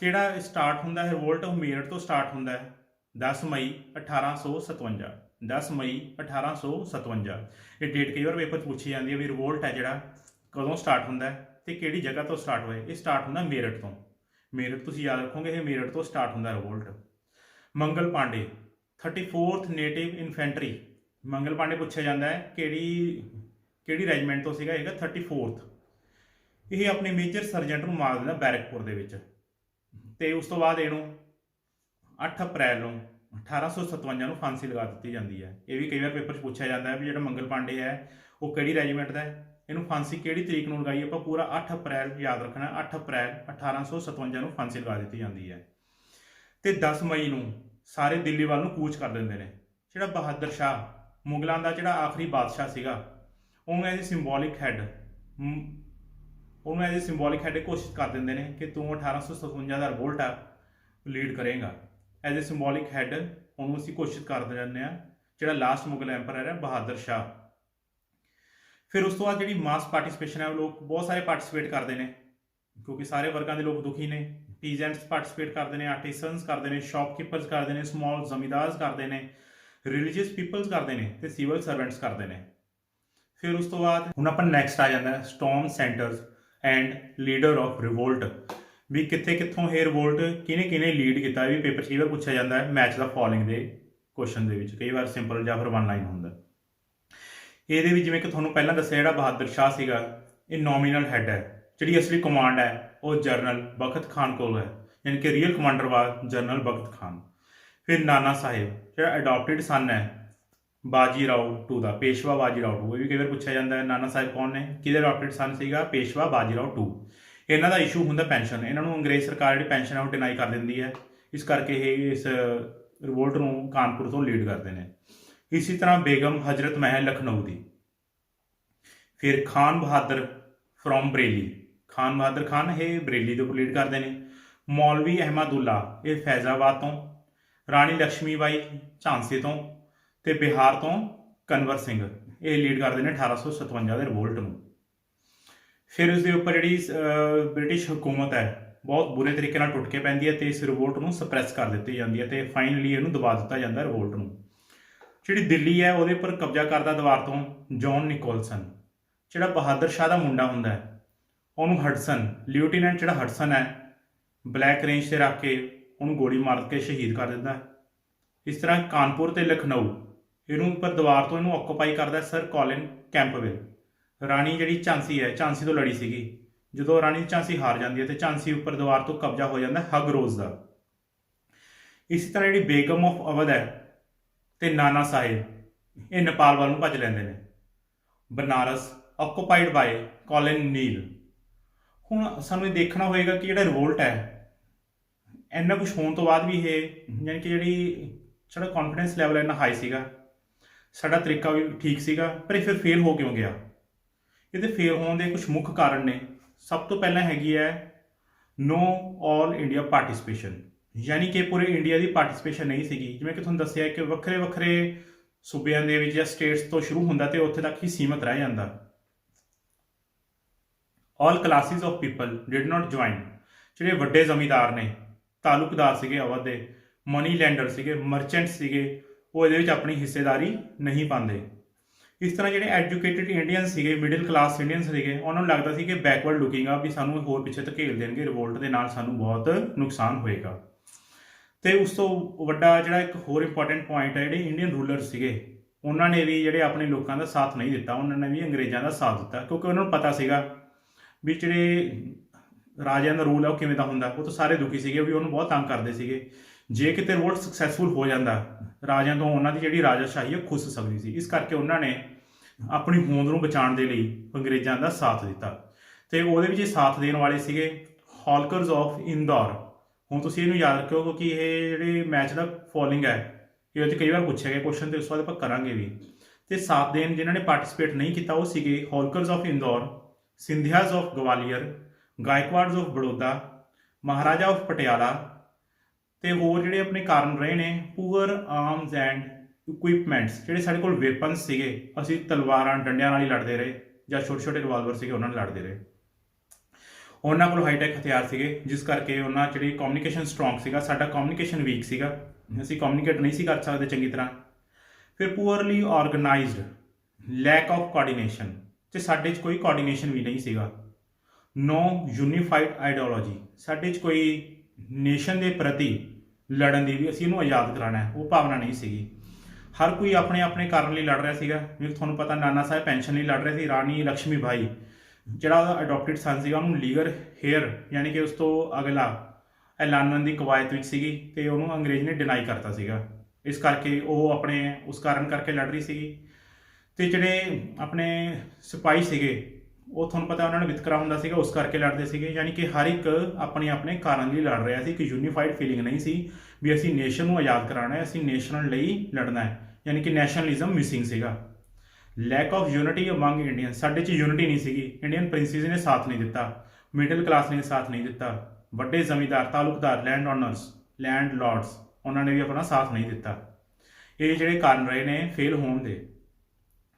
ਜਿਹੜਾ ਸਟਾਰਟ ਹੁੰਦਾ ਹੈ ਰਿਵੋਲਟ ਉਹ ਮੇਰਠ ਤੋਂ ਸਟਾਰਟ ਹੁੰਦਾ ਹੈ 10 ਮਈ 1857। 10 ਮਈ 1857 ਇਹ ਡੇਟ ਕਈ ਵਾਰ ਪੇਪਰ 'ਚ ਪੁੱਛੀ ਜਾਂਦੀ ਹੈ ਵੀ ਰਿਵੋਲਟ ਹੈ ਜਿਹੜਾ ਕਦੋਂ ਸਟਾਰਟ ਹੁੰਦਾ ਹੈ ਤੇ ਕਿਹੜੀ ਜਗ੍ਹਾ ਤੋਂ ਸਟਾਰਟ ਹੋਇਆ। ਇਹ ਸਟਾਰਟ ਹੁੰਦਾ ਮੇਰਠ ਤੋਂ। ਮੇਰਠ ਤੁਸੀਂ ਯਾਦ ਰੱਖੋਗੇ, ਇਹ ਮੇਰਠ ਤੋਂ ਸਟਾਰਟ ਹੁੰਦਾ revolt. Mangal Pandey 34th native infantry. Mangal Pandey ਪੁੱਛਿਆ ਜਾਂਦਾ ਹੈ ਕਿਹੜੀ ਰੈਜੀਮੈਂਟ ਤੋਂ ਸੀਗਾ। ਹੈਗਾ 34th। ਇਹ ਆਪਣੇ ਮੇਜਰ ਸਰਜੈਂਟ ਨੂੰ ਮਾਰ ਦਿੰਦਾ ਬੈਰਕਪੁਰ ਦੇ ਵਿੱਚ। ਤੇ ਉਸ ਤੋਂ ਬਾਅਦ ਇਹਨੂੰ 8 ਅਪ੍ਰੈਲ ਨੂੰ 1857 ਨੂੰ ਫਾਂਸੀ ਲਗਾ ਦਿੱਤੀ ਜਾਂਦੀ ਹੈ। ਇਹ ਵੀ ਕਈ ਵਾਰ ਪੇਪਰ 'ਚ ਪੁੱਛਿਆ ਜਾਂਦਾ ਹੈ ਵੀ ਜਿਹੜਾ ਮੰਗਲ ਪਾਂਡੇ ਹੈ ਉਹ ਕਿਹੜੀ ਰੈਜੀਮੈਂਟ ਦਾ ਹੈ, ਇਹਨੂੰ ਫਾਂਸੀ ਕਿਹੜੀ ਤਰੀਕ ਨੂੰ ਲਗਾਈ। ਆਪਾਂ ਪੂਰਾ 8 ਅਪ੍ਰੈਲ ਯਾਦ ਰੱਖਣਾ। 8 ਅਪ੍ਰੈਲ 1857 ਨੂੰ ਫਾਂਸੀ ਲਗਾ ਦਿੱਤੀ ਜਾਂਦੀ ਹੈ। ਤੇ 10 ਮਈ ਨੂੰ ਸਾਰੇ ਦਿੱਲੀ ਵੱਲ ਨੂੰ ਕੂਚ ਕਰ ਦਿੰਦੇ ਨੇ। ਜਿਹੜਾ ਬਹਾਦਰ ਸ਼ਾਹ ਮੁਗਲਾਂ ਦਾ ਜਿਹੜਾ ਆਖਰੀ ਬਾਦਸ਼ਾਹ ਸੀਗਾ ਉਹਨੂੰ ਐਜ਼ ਏ ਸਿੰਬੋਲਿਕ ਹੈਡ ਘੋਸ਼ਿਤ ਕਰ ਦਿੰਦੇ ਨੇ ਕਿ ਤੂੰ 1857 ਦਾ ਰਿਵੋਲਟ ਆ ਲੀਡ ਕਰੇਗਾ। ਐਜ਼ ਏ ਸਿੰਬੋਲਿਕ ਹੈਡ ਉਹਨੂੰ ਅਸੀਂ ਘੋਸ਼ਿਤ ਕਰ ਦਿੰਦੇ ਹਾਂ ਜਿਹੜਾ ਲਾਸਟ ਮੁਗਲ ਐਂਪਰਰ ਹੈ ਬਹਾਦਰ ਸ਼ਾਹ। ਫਿਰ ਉਸ ਤੋਂ ਬਾਅਦ ਜਿਹੜੀ ਮਾਸ ਪਾਰਟੀਸਪੇਸ਼ਨ ਹੈ ਉਹ ਲੋਕ ਬਹੁਤ ਸਾਰੇ ਪਾਰਟੀਸਪੇਟ ਕਰਦੇ ਨੇ ਕਿਉਂਕਿ ਸਾਰੇ ਵਰਗਾਂ ਦੇ ਲੋਕ ਦੁਖੀ ਨੇ। ਪੀਜੈਂਟਸ ਪਾਰਟੀਸਪੇਟ ਕਰਦੇ ਨੇ, ਆਰਟੀਸਨਸ ਕਰਦੇ ਨੇ, ਸ਼ੌਪਕੀਪਰਸ ਕਰਦੇ ਨੇ, ਸਮਾਲ ਜ਼ਮੀਂਦਾਰਸ ਕਰਦੇ ਨੇ, ਰਿਲੀਜੀਅਸ ਪੀਪਲਸ ਕਰਦੇ ਨੇ ਤੇ ਸਿਵਲ ਸਰਵੈਂਟਸ ਕਰਦੇ ਨੇ। ਫਿਰ ਉਸ ਤੋਂ ਬਾਅਦ ਹੁਣ ਆਪਾਂ ਨੈਕਸਟ ਆ ਜਾਂਦਾ storm centres and leader of revolt. ਵੀ ਕਿੱਥੋਂ ਇਹ ਰਿਵੋਲਟ ਕਿਹਨੇ ਲੀਡ ਕੀਤਾ। ਵੀ ਪੇਪਰ 'ਚ ਕਈ ਵਾਰ ਪੁੱਛਿਆ ਜਾਂਦਾ ਹੈ ਮੈਚ ਦਾ ਫੋਲੋਇੰਗ ਦੇ ਕੁਐਸਚਨ ਦੇ ਵਿੱਚ, ਕਈ ਵਾਰ ਸਿੰਪਲ ਜਾਂ ਫਿਰ 1 ਲਾਈਨ ਹੁੰਦਾ। ਇਹਦੇ ਵਿੱਚ ਜਿਵੇਂ ਕਿ ਤੁਹਾਨੂੰ ਪਹਿਲਾਂ ਦੱਸਿਆ ਜਿਹੜਾ ਬਹਾਦਰ ਸ਼ਾਹ ਸੀਗਾ ਇਹ ਨੋਮੀਨਲ ਹੈਡ ਹੈ। ਜਿਹੜੀ ਅਸਲੀ ਕਮਾਂਡ ਹੈ ਉਹ ਜਨਰਲ ਬਖਤ ਖਾਨ ਕੋਲ ਹੈ, ਯਾਨੀ ਕਿ ਰੀਅਲ ਕਮਾਂਡਰ ਵਾ ਜਨਰਲ ਬਖਤ ਖਾਨ। ਫਿਰ ਨਾਨਾ ਸਾਹਿਬ ਜਿਹੜਾ ਅਡੋਪਟਿਡ ਸਨ ਹੈ ਬਾਜੀ ਰਾਓ II ਦਾ, ਪੇਸ਼ਵਾ ਬਾਜੀ ਰਾਓ II। ਇਹ ਵੀ ਕਈ ਵਾਰ ਪੁੱਛਿਆ ਜਾਂਦਾ ਹੈ ਨਾਨਾ ਸਾਹਿਬ ਕੌਣ ਨੇ, ਕਿਹਦੇ ਅਡੋਪਟਿਡ ਸਨ ਸੀਗਾ, ਪੇਸ਼ਵਾ ਬਾਜੀ ਰਾਓ II। ਇਹਨਾਂ ਦਾ ਇਸ਼ੂ ਹੁੰਦਾ ਪੈਨਸ਼ਨ। ਇਹਨਾਂ ਨੂੰ ਅੰਗਰੇਜ਼ ਸਰਕਾਰ ਜਿਹੜੀ ਪੈਨਸ਼ਨ ਹੈ ਉਹ ਡਿਨਾਈ ਕਰ ਦਿੰਦੀ ਹੈ, ਇਸ ਕਰਕੇ ਇਹ ਇਸ ਰਿਵੋਲਟ ਨੂੰ ਕਾਨਪੁਰ ਤੋਂ ਲੀਡ ਕਰਦੇ ਨੇ। ਇਸੇ ਤਰ੍ਹਾਂ ਬੇਗਮ ਹਜ਼ਰਤ ਮਹਿਲ ਲਖਨਊ ਦੀ। ਫਿਰ ਖਾਨ ਬਹਾਦਰ ਫਰੋਮ ਬਰੇਲੀ। ਖਾਨ ਬਹਾਦਰ ਖਾਨ ਇਹ ਬਰੇਲੀ ਦੇ ਉੱਪਰ ਲੀਡ ਕਰਦੇ ਨੇ। ਮੌਲਵੀ ਅਹਿਮਦੁੱਲਾ ਇਹ ਫੈਜ਼ਾਬਾਦ ਤੋਂ। ਰਾਣੀ ਲక్ష్ਮੀ ਬਾਈ ਝਾਂਸੀ ਤੋਂ। ਤੇ ਬਿਹਾਰ ਤੋਂ ਕਨਵਰ ਸਿੰਘ ਇਹ ਲੀਡ ਕਰਦੇ ਨੇ 1857 ਦੇ ਰਿਵੋਲਟ ਨੂੰ। ਫਿਰ ਉਸ ਦੇ ਉੱਪਰ ਜਿਹੜੀ ਬ੍ਰਿਟਿਸ਼ ਹਕੂਮਤ ਹੈ ਬਹੁਤ ਬੁਰੇ ਤਰੀਕੇ ਨਾਲ ਟੁੱਟ ਕੇ ਪੈਂਦੀ ਹੈ ਤੇ ਇਸ ਰਿਵੋਲਟ ਨੂੰ ਸਪਰੈਸ ਕਰ ਦਿੱਤੀ ਜਾਂਦੀ ਹੈ ਤੇ ਫਾਈਨਲੀ ਇਹਨੂੰ ਦਬਾ ਦਿੱਤਾ ਜਾਂਦਾ ਰਿਵੋਲਟ ਨੂੰ। ਜਿਹੜੀ ਦਿੱਲੀ ਹੈ ਉਹਦੇ ਉੱਪਰ ਕਬਜ਼ਾ ਕਰਦਾ ਦੁਬਾਰ ਤੋਂ ਜੌਨ ਨਿਕੋਲਸਨ। ਜਿਹੜਾ ਬਹਾਦਰ ਸ਼ਾਹ ਦਾ ਮੁੰਡਾ ਹੁੰਦਾ ਹੈ ਉਹਨੂੰ ਹਡਸਨ, ਲਿeutenant ਜਿਹੜਾ ਹਡਸਨ ਹੈ ਬਲੈਕ ਰੇਂਜ 'ਤੇ ਰੱਖ ਕੇ ਉਹਨੂੰ ਗੋਲੀ ਮਾਰ ਕੇ ਸ਼ਹੀਦ ਕਰ ਦਿੰਦਾ ਹੈ। ਇਸ ਤਰ੍ਹਾਂ ਕਾਨਪੁਰ ਤੇ ਲਖਨਊ ਇਹਨੂੰ ਉੱਪਰ ਦੁਬਾਰ ਤੋਂ ਇਹਨੂੰ ਆਕੂਪਾਈ ਕਰਦਾ ਸਰ ਕੋਲਿਨ ਕੈਂਪਬੈਲ। ਰਾਣੀ ਜਿਹੜੀ ਝਾਂਸੀ ਹੈ ਝਾਂਸੀ ਤੋਂ ਲੜੀ ਸੀਗੀ, ਜਦੋਂ ਰਾਣੀ ਝਾਂਸੀ ਹਾਰ ਜਾਂਦੀ ਹੈ ਤੇ ਝਾਂਸੀ ਉੱਪਰ ਦੁਬਾਰ ਤੋਂ ਕਬਜ਼ਾ ਹੋ ਜਾਂਦਾ ਹਗਰੋਜ਼ ਦਾ। ਇਸੇ ਤਰ੍ਹਾਂ ਜਿਹੜੀ ਬੇਗਮ ਆਫ ਅਵਧ ਹੈ ਤੇ ਨਾਨਾ ਸਾਹਿਬ ਇਹ ਨੇਪਾਲ ਵੱਲ ਨੂੰ ਭੱਜ ਲੈਂਦੇ ਨੇ। ਬਨਾਰਸ ਆਕੂਪਾਈਡ ਬਾਏ ਕੋਲਿਨ ਨੀਲ। ਹੁਣ ਸਾਨੂੰ ਇਹ ਦੇਖਣਾ ਹੋਏਗਾ ਕਿ ਜਿਹੜਾ ਰਿਵੋਲਟ ਹੈ ਇੰਨਾ ਕੁਛ ਹੋਣ ਤੋਂ ਬਾਅਦ ਵੀ ਇਹ ਯਾਨੀ ਕਿ ਸਾਡਾ ਕੌਨਫੀਡੈਂਸ ਲੈਵਲ ਇੰਨਾ ਹਾਈ ਸੀਗਾ, ਸਾਡਾ ਤਰੀਕਾ ਵੀ ਠੀਕ ਸੀਗਾ, ਪਰ ਇਹ ਫਿਰ ਫੇਲ ਹੋ ਕਿਉਂ ਗਿਆ। ਇਹਦੇ ਫੇਲ ਹੋਣ ਦੇ ਕੁਝ ਮੁੱਖ ਕਾਰਨ ਨੇ। ਸਭ ਤੋਂ ਪਹਿਲਾਂ ਹੈਗੀ ਹੈ ਨੋ ਆਲ ਇੰਡੀਆ ਪਾਰਟੀਸਪੇਸ਼ਨ, ਯਾਨੀ ਕਿ ਪੂਰੇ ਇੰਡੀਆ ਦੀ ਪਾਰਟੀਸਪੇਸ਼ਨ ਨਹੀਂ ਸੀਗੀ। ਜਿਵੇਂ ਕਿ ਤੁਹਾਨੂੰ ਦੱਸਿਆ ਕਿ ਵੱਖਰੇ ਵੱਖਰੇ ਸੂਬਿਆਂ ਦੇ ਵਿੱਚ ਜਾਂ ਸਟੇਟਸ ਤੋਂ ਸ਼ੁਰੂ ਹੁੰਦਾ ਤੇ ਉੱਥੇ ਤੱਕ ਹੀ ਸੀਮਤ ਰਹਿ ਜਾਂਦਾ। All classes of people did not join. ਜਿਹੜੇ ਵੱਡੇ ਜ਼ਮੀਂਦਾਰ ਨੇ, ਤਾਲੁਕਦਾਰ ਸੀਗੇ ਅਵਧ ਦੇ, ਮਨੀ ਲੈਂਡਰ ਸੀਗੇ, ਮਰਚੈਂਟ ਸੀਗੇ, ਉਹ ਇਹਦੇ ਵਿੱਚ ਆਪਣੀ ਹਿੱਸੇਦਾਰੀ ਨਹੀਂ ਪਾਉਂਦੇ। ਇਸ ਤਰ੍ਹਾਂ ਜਿਹੜੇ ਐਜੂਕੇਟਿਡ ਇੰਡੀਅਨ ਸੀਗੇ, ਮਿਡਲ ਕਲਾਸ ਇੰਡੀਅਨ ਸੀਗੇ, ਉਹਨਾਂ ਨੂੰ ਲੱਗਦਾ ਸੀ ਕਿ ਬੈਕਵਰਡ ਲੁਕਿੰਗ ਆ ਵੀ ਸਾਨੂੰ ਹੋਰ ਪਿੱਛੇ ਧਕੇਲ ਦੇਣਗੇ, ਰਿਵੋਲਟ ਦੇ ਨਾਲ ਸਾਨੂੰ ਬਹੁਤ ਨੁਕਸਾਨ ਹੋਏਗਾ। ਤੇ ਉਸ ਤੋਂ ਵੱਡਾ ਜਿਹੜਾ ਇੱਕ ਹੋਰ ਇੰਪੋਰਟੈਂਟ ਪੁਆਇੰਟ ਹੈ ਜਿਹੜੇ ਇੰਡੀਅਨ ਰੂਲਰ ਸੀਗੇ ਉਹਨਾਂ ਨੇ ਵੀ ਜਿਹੜੇ ਆਪਣੇ ਲੋਕਾਂ ਦਾ ਸਾਥ ਨਹੀਂ ਦਿੱਤਾ, ਉਹਨਾਂ ਨੇ ਵੀ ਅੰਗਰੇਜ਼ਾਂ ਦਾ ਸਾਥ ਦਿੱਤਾ ਕਿਉਂਕਿ ਉਹਨਾਂ ਨੂੰ ਪਤਾ ਸੀਗਾ ਵੀ ਜਿਹੜੇ ਰਾਜਿਆਂ ਦਾ ਰੂਲ ਹੈ ਉਹ ਕਿਵੇਂ ਦਾ ਹੁੰਦਾ। ਉਹ ਤਾਂ ਸਾਰੇ ਦੁਖੀ ਸੀਗੇ ਵੀ ਉਹਨੂੰ ਬਹੁਤ ਤੰਗ ਕਰਦੇ ਸੀਗੇ। ਜੇ ਕਿਤੇ ਰਿਵੋਲਟ ਸਕਸੈਸਫੁਲ ਹੋ ਜਾਂਦਾ ਰਾਜਿਆਂ ਤੋਂ ਉਹਨਾਂ ਦੀ ਜਿਹੜੀ ਰਾਜਾਸ਼ਾਹੀ ਹੈ ਖੁੱਸ ਸਕਦੀ ਸੀ। ਇਸ ਕਰਕੇ ਉਹਨਾਂ ਨੇ ਆਪਣੀ ਹੋਂਦ ਨੂੰ ਬਚਾਉਣ ਦੇ ਲਈ ਅੰਗਰੇਜ਼ਾਂ ਦਾ ਸਾਥ ਦਿੱਤਾ ਤੇ ਉਹਦੇ ਵਿੱਚ ਸਾਥ ਦੇਣ ਵਾਲੇ ਸੀਗੇ ਹੌਲਕਰਸ ਆਫ ਇੰਦੌਰ। ਹੁਣ ਤੁਸੀਂ ਇਹਨੂੰ ਯਾਦ ਰੱਖਿਓ ਕਿਉਂਕਿ ਇਹ ਜਿਹੜੇ ਮੈਚ ਦਾ ਫੋਲੋਇੰਗ ਹੈ ਇਹ ਵਿੱਚ ਕਈ ਵਾਰ ਪੁੱਛਿਆ ਗਿਆ ਕੁਐਸਚਨ ਤੇ ਉਸ ਬਾਅਦ ਆਪਾਂ ਕਰਾਂਗੇ ਵੀ। ਤੇ ਸਾਥ ਦੇਣ ਜਿਨ੍ਹਾਂ ਨੇ ਪਾਰਟੀਸਪੇਟ ਨਹੀਂ ਕੀਤਾ ਉਹ ਸੀਗੇ Holkars of Indore, Scindias of Gwalior, Gaekwads of Baroda, maharaja of Patiala ਤੇ ਹੋਰ ਜਿਹੜੇ ਆਪਣੇ ਕਾਰਨ ਰਹੇ ਨੇ ਪੂਅਰ ਆਰਮਸ ਐਂਡ ਇਕੁਇਪਮੈਂਟਸ। ਜਿਹੜੇ ਸਾਡੇ ਕੋਲ ਵੇਪਨਸ ਸੀਗੇ ਅਸੀਂ ਤਲਵਾਰਾਂ ਡੰਡਿਆਂ ਨਾਲ ਹੀ ਲੜਦੇ ਰਹੇ ਜਾਂ ਛੋਟੇ ਛੋਟੇ ਰਿਵਾਲਵਰ ਸੀਗੇ ਉਹਨਾਂ ਨਾਲ ਲੜਦੇ ਰਹੇ। ਉਹਨਾਂ ਕੋਲ ਹਾਈਟੈਕ ਹਥਿਆਰ ਸੀਗੇ, ਜਿਸ ਕਰਕੇ ਉਹਨਾਂ ਜਿਹੜੀ ਕਮਿਊਨੀਕੇਸ਼ਨ ਸਟਰੋਂਗ ਸੀਗਾ, ਸਾਡਾ ਕਮਿਊਨੀਕੇਸ਼ਨ ਵੀਕ ਸੀਗਾ, ਅਸੀਂ ਕਮਿਊਨੀਕੇਟ ਨਹੀਂ ਸੀ ਕਰ ਸਕਦੇ ਚੰਗੀ ਤਰ੍ਹਾਂ। ਫਿਰ ਪੂਅਰਲੀ ਆਰਗੇਨਾਈਜ਼ਡ, ਲੈਕ ਆਫ ਕੋਆਰਡੀਨੇਸ਼ਨ, ਤੇ ਸਾਡੇ 'ਚ ਕੋਈ ਕੋਆਰਡੀਨੇਸ਼ਨ ਵੀ ਨਹੀਂ ਸੀਗਾ। ਨੋ ਯੂਨੀਫਾਈਡ ਆਈਡੀਓਲੋਜੀ, ਸਾਡੇ 'ਚ ਕੋਈ ਨੇਸ਼ਨ ਦੇ ਪ੍ਰਤੀ ਲੜਨ ਦੀ ਵੀ ਅਸੀਂ ਇਹਨੂੰ ਆਜ਼ਾਦ ਕਰਾਉਣਾ ਹੈ ਉਹ ਭਾਵਨਾ ਨਹੀਂ ਸੀਗੀ। ਹਰ ਕੋਈ ਆਪਣੇ ਆਪਣੇ ਕਾਰਨ ਲਈ ਲੜ ਰਿਹਾ ਸੀਗਾ। ਜਿਵੇਂ ਤੁਹਾਨੂੰ ਪਤਾ ਨਾਨਾ ਸਾਹਿਬ ਪੈਨਸ਼ਨ ਲਈ ਲੜ ਰਹੇ ਸੀ, ਰਾਣੀ ਲక్ష్ਮੀ ਬਾਈ ਜਿਹੜਾ ਉਹਦਾ ਅਡੋਪਟਡ ਸਨ ਸੀਗਾ ਉਹਨੂੰ ਲੀਗਲ ਹੇਅਰ ਯਾਨੀ ਕਿ ਉਸ ਤੋਂ ਅਗਲਾ ਐਲਾਨਣ ਦੀ ਕਵਾਇਦ ਵਿੱਚ ਸੀਗੀ, ਅਤੇ ਉਹਨੂੰ ਅੰਗਰੇਜ਼ ਨੇ ਡਿਨਾਈ ਕਰਤਾ ਸੀਗਾ। ਇਸ ਕਰਕੇ ਉਹ ਆਪਣੇ ਉਸ ਕਾਰਨ ਕਰਕੇ ਲੜ ਰਹੀ ਸੀਗੀ। ਅਤੇ ਜਿਹੜੇ ਆਪਣੇ ਸਿਪਾਹੀ ਸੀਗੇ ਉਹ ਤੁਹਾਨੂੰ ਪਤਾ ਉਹਨਾਂ ਨੂੰ ਵਿਤਕਰਾ ਹੁੰਦਾ ਸੀਗਾ, ਉਸ ਕਰਕੇ ਲੜਦੇ ਸੀਗੇ। ਯਾਨੀ ਕਿ ਹਰ ਇੱਕ ਆਪਣੇ ਆਪਣੇ ਕਾਰਨ ਲਈ ਲੜ ਰਿਹਾ ਸੀ, ਇੱਕ ਯੂਨੀਫਾਈਡ ਫੀਲਿੰਗ ਨਹੀਂ ਸੀ ਵੀ ਅਸੀਂ ਨੇਸ਼ਨ ਨੂੰ ਆਜ਼ਾਦ ਕਰਾਉਣਾ ਹੈ, ਅਸੀਂ ਨੇਸ਼ਨਲ ਲਈ ਲੜਨਾ ਹੈ, ਯਾਨੀ ਕਿ ਨੈਸ਼ਨਲਿਜ਼ਮ ਮਿਸਿੰਗ ਸੀਗਾ। Lack of unity among Indian, ਸਾਡੇ 'ਚ ਯੂਨਿਟੀ ਨਹੀਂ ਸੀਗੀ। ਇੰਡੀਅਨ ਪ੍ਰਿੰਸਿਸ ਨੇ ਸਾਥ ਨਹੀਂ ਦਿੱਤਾ, ਮਿਡਲ ਕਲਾਸ ਨੇ ਸਾਥ ਨਹੀਂ ਦਿੱਤਾ, ਵੱਡੇ ਜ਼ਮੀਂਦਾਰ, ਤਾਲੁਕਦਾਰ, ਲੈਂਡ ਓਨਰਸ, ਲੈਂਡ ਲਾਰਡਸ, ਉਹਨਾਂ ਨੇ ਵੀ ਆਪਣਾ ਸਾਥ ਨਹੀਂ ਦਿੱਤਾ। ਇਹ ਜਿਹੜੇ ਕਾਰਨ ਰਹੇ ਨੇ ਫੇਲ ਹੋਣ ਦੇ।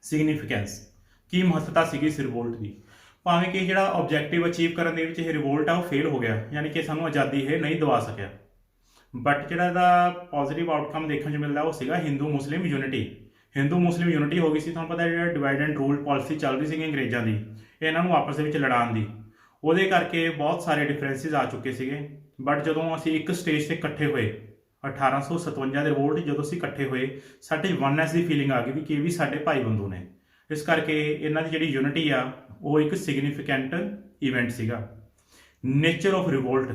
ਸਿਗਨੀਫਿਕੈਂਸ, ਕੀ ਮਹੱਤਤਾ ਸੀਗੀ ਇਸ ਰਿਵੋਲਟ ਦੀ। ਭਾਵੇਂ ਕਿ ਜਿਹੜਾ ਆਬਜੈਕਟਿਵ ਅਚੀਵ ਕਰਨ ਦੇ ਵਿੱਚ ਇਹ ਰਿਵੋਲਟ ਆ ਉਹ ਫੇਲ ਹੋ ਗਿਆ, ਯਾਨੀ ਕਿ ਸਾਨੂੰ ਆਜ਼ਾਦੀ ਇਹ ਨਹੀਂ ਦਵਾ ਸਕਿਆ। ਬਟ ਜਿਹੜਾ ਇਹਦਾ ਪੋਜ਼ੀਟਿਵ ਆਊਟਕਮ ਦੇਖਣ 'ਚ ਮਿਲਦਾ ਉਹ ਸੀਗਾ ਹਿੰਦੂ ਮੁਸਲਿਮ ਯੂਨਿਟੀ। ਹਿੰਦੂ ਮੁਸਲਿਮ ਯੂਨਿਟੀ ਹੋ ਗਈ ਸੀ। ਤੁਹਾਨੂੰ ਪਤਾ ਜਿਹੜਾ ਡਿਵਾਈਡ ਐਂਡ ਰੂਲ ਪਾਲਿਸੀ ਚੱਲ ਰਹੀ ਸੀਗੀ ਅੰਗਰੇਜ਼ਾਂ ਦੀ, ਇਹਨਾਂ ਨੂੰ ਆਪਸ ਦੇ ਵਿੱਚ ਲੜਾਉਣ ਦੀ, ਉਹਦੇ ਕਰਕੇ ਬਹੁਤ ਸਾਰੇ ਡਿਫਰੈਂਸਿਸ ਆ ਚੁੱਕੇ ਸੀਗੇ। ਬਟ ਜਦੋਂ ਅਸੀਂ ਇੱਕ ਸਟੇਜ 'ਤੇ ਇਕੱਠੇ ਹੋਏ 1857 ਦੇ ਰਿਵੋਲਟ 'ਚ ਜਦੋਂ ਅਸੀਂ ਇਕੱਠੇ ਹੋਏ, ਸਾਡੇ ਵਨਨੈਸ ਦੀ ਫੀਲਿੰਗ ਆ ਗਈ ਵੀ ਕਿ ਇਹ ਵੀ ਸਾਡੇ ਭਾਈ ਬੰਧੂ ਨੇ। ਇਸ ਕਰਕੇ ਇਹਨਾਂ ਦੀ ਜਿਹੜੀ ਯੂਨਿਟੀ ਆ ਉਹ ਇੱਕ ਸਿਗਨੀਫਿਕੈਂਟ ਇਵੈਂਟ ਸੀਗਾ। ਨੇਚਰ ਆਫ ਰਿਵੋਲਟ,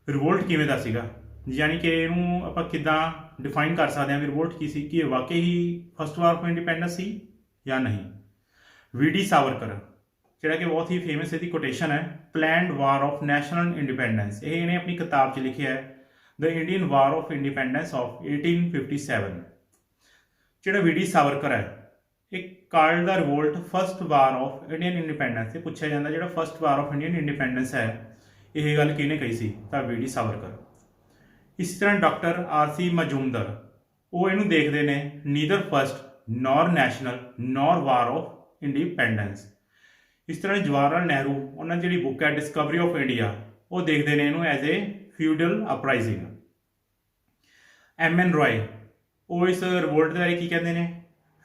ਰਿਵੋਲਟ ਕਿਵੇਂ ਦਾ ਸੀਗਾ, ਯਾਨੀ ਕਿ ਇਹਨੂੰ ਆਪਾਂ ਕਿੱਦਾਂ ਡਿਫਾਈਨ ਕਰ ਸਕਦੇ ਹਾਂ ਵੀ ਰਿਵੋਲਟ ਕੀ ਸੀ, ਕਿ ਇਹ ਵਾਕਈ ਹੀ ਫਸਟ ਵਾਰ ਆਫ ਇੰਡੀਪੈਂਡੈਂਸ ਸੀ ਜਾਂ ਨਹੀਂ। ਵੀਡੀ ਸਾਵਰਕਰ ਜਿਹੜਾ ਕਿ ਬਹੁਤ ਹੀ ਫੇਮਸ ਇਹਦੀ ਕੋਟੇਸ਼ਨ ਹੈ, planned war of national independence, ਇਹ ਇਹਨੇ ਆਪਣੀ ਕਿਤਾਬ 'ਚ ਲਿਖਿਆ ਹੈ the Indian war of independence of 1857। ਜਿਹੜਾ ਵੀਡੀ ਸਾਵਰਕਰ ਹੈ ਇਹ called the revolt first war of Indian independence. ਇਹ ਪੁੱਛਿਆ ਜਾਂਦਾ ਜਿਹੜਾ first war of Indian independence ਹੈ ਇਹ ਗੱਲ ਕਿਹਨੇ ਕਹੀ ਸੀ, ਤਾਂ ਵੀਡੀ ਸਾਵਰਕਰ। ਇਸ ਤਰ੍ਹਾਂ ਡਾਕਟਰ ਆਰ.ਸੀ. ਮਜੂਮਦਰ ਉਹ ਇਹਨੂੰ ਦੇਖਦੇ ਨੇ neither first nor national nor war of independence. ਇਸ ਤਰ੍ਹਾਂ ਜਵਾਹਰ ਲਾਲ ਨਹਿਰੂ ਉਹਨਾਂ ਦੀ ਜਿਹੜੀ ਬੁੱਕ ਹੈ ਡਿਸਕਵਰੀ ਆਫ ਇੰਡੀਆ ਉਹ ਦੇਖਦੇ ਨੇ ਇਹਨੂੰ ਐਜ਼ ਏ ਫਿਊਡਲ ਅਪਰਾਈਜ਼ਿੰਗ। ਐਮ.ਐਨ. ਰॉय ਉਹ ਇਸ ਰਿਵੋਲਟ ਦੇ ਬਾਰੇ ਕੀ ਕਹਿੰਦੇ ਨੇ,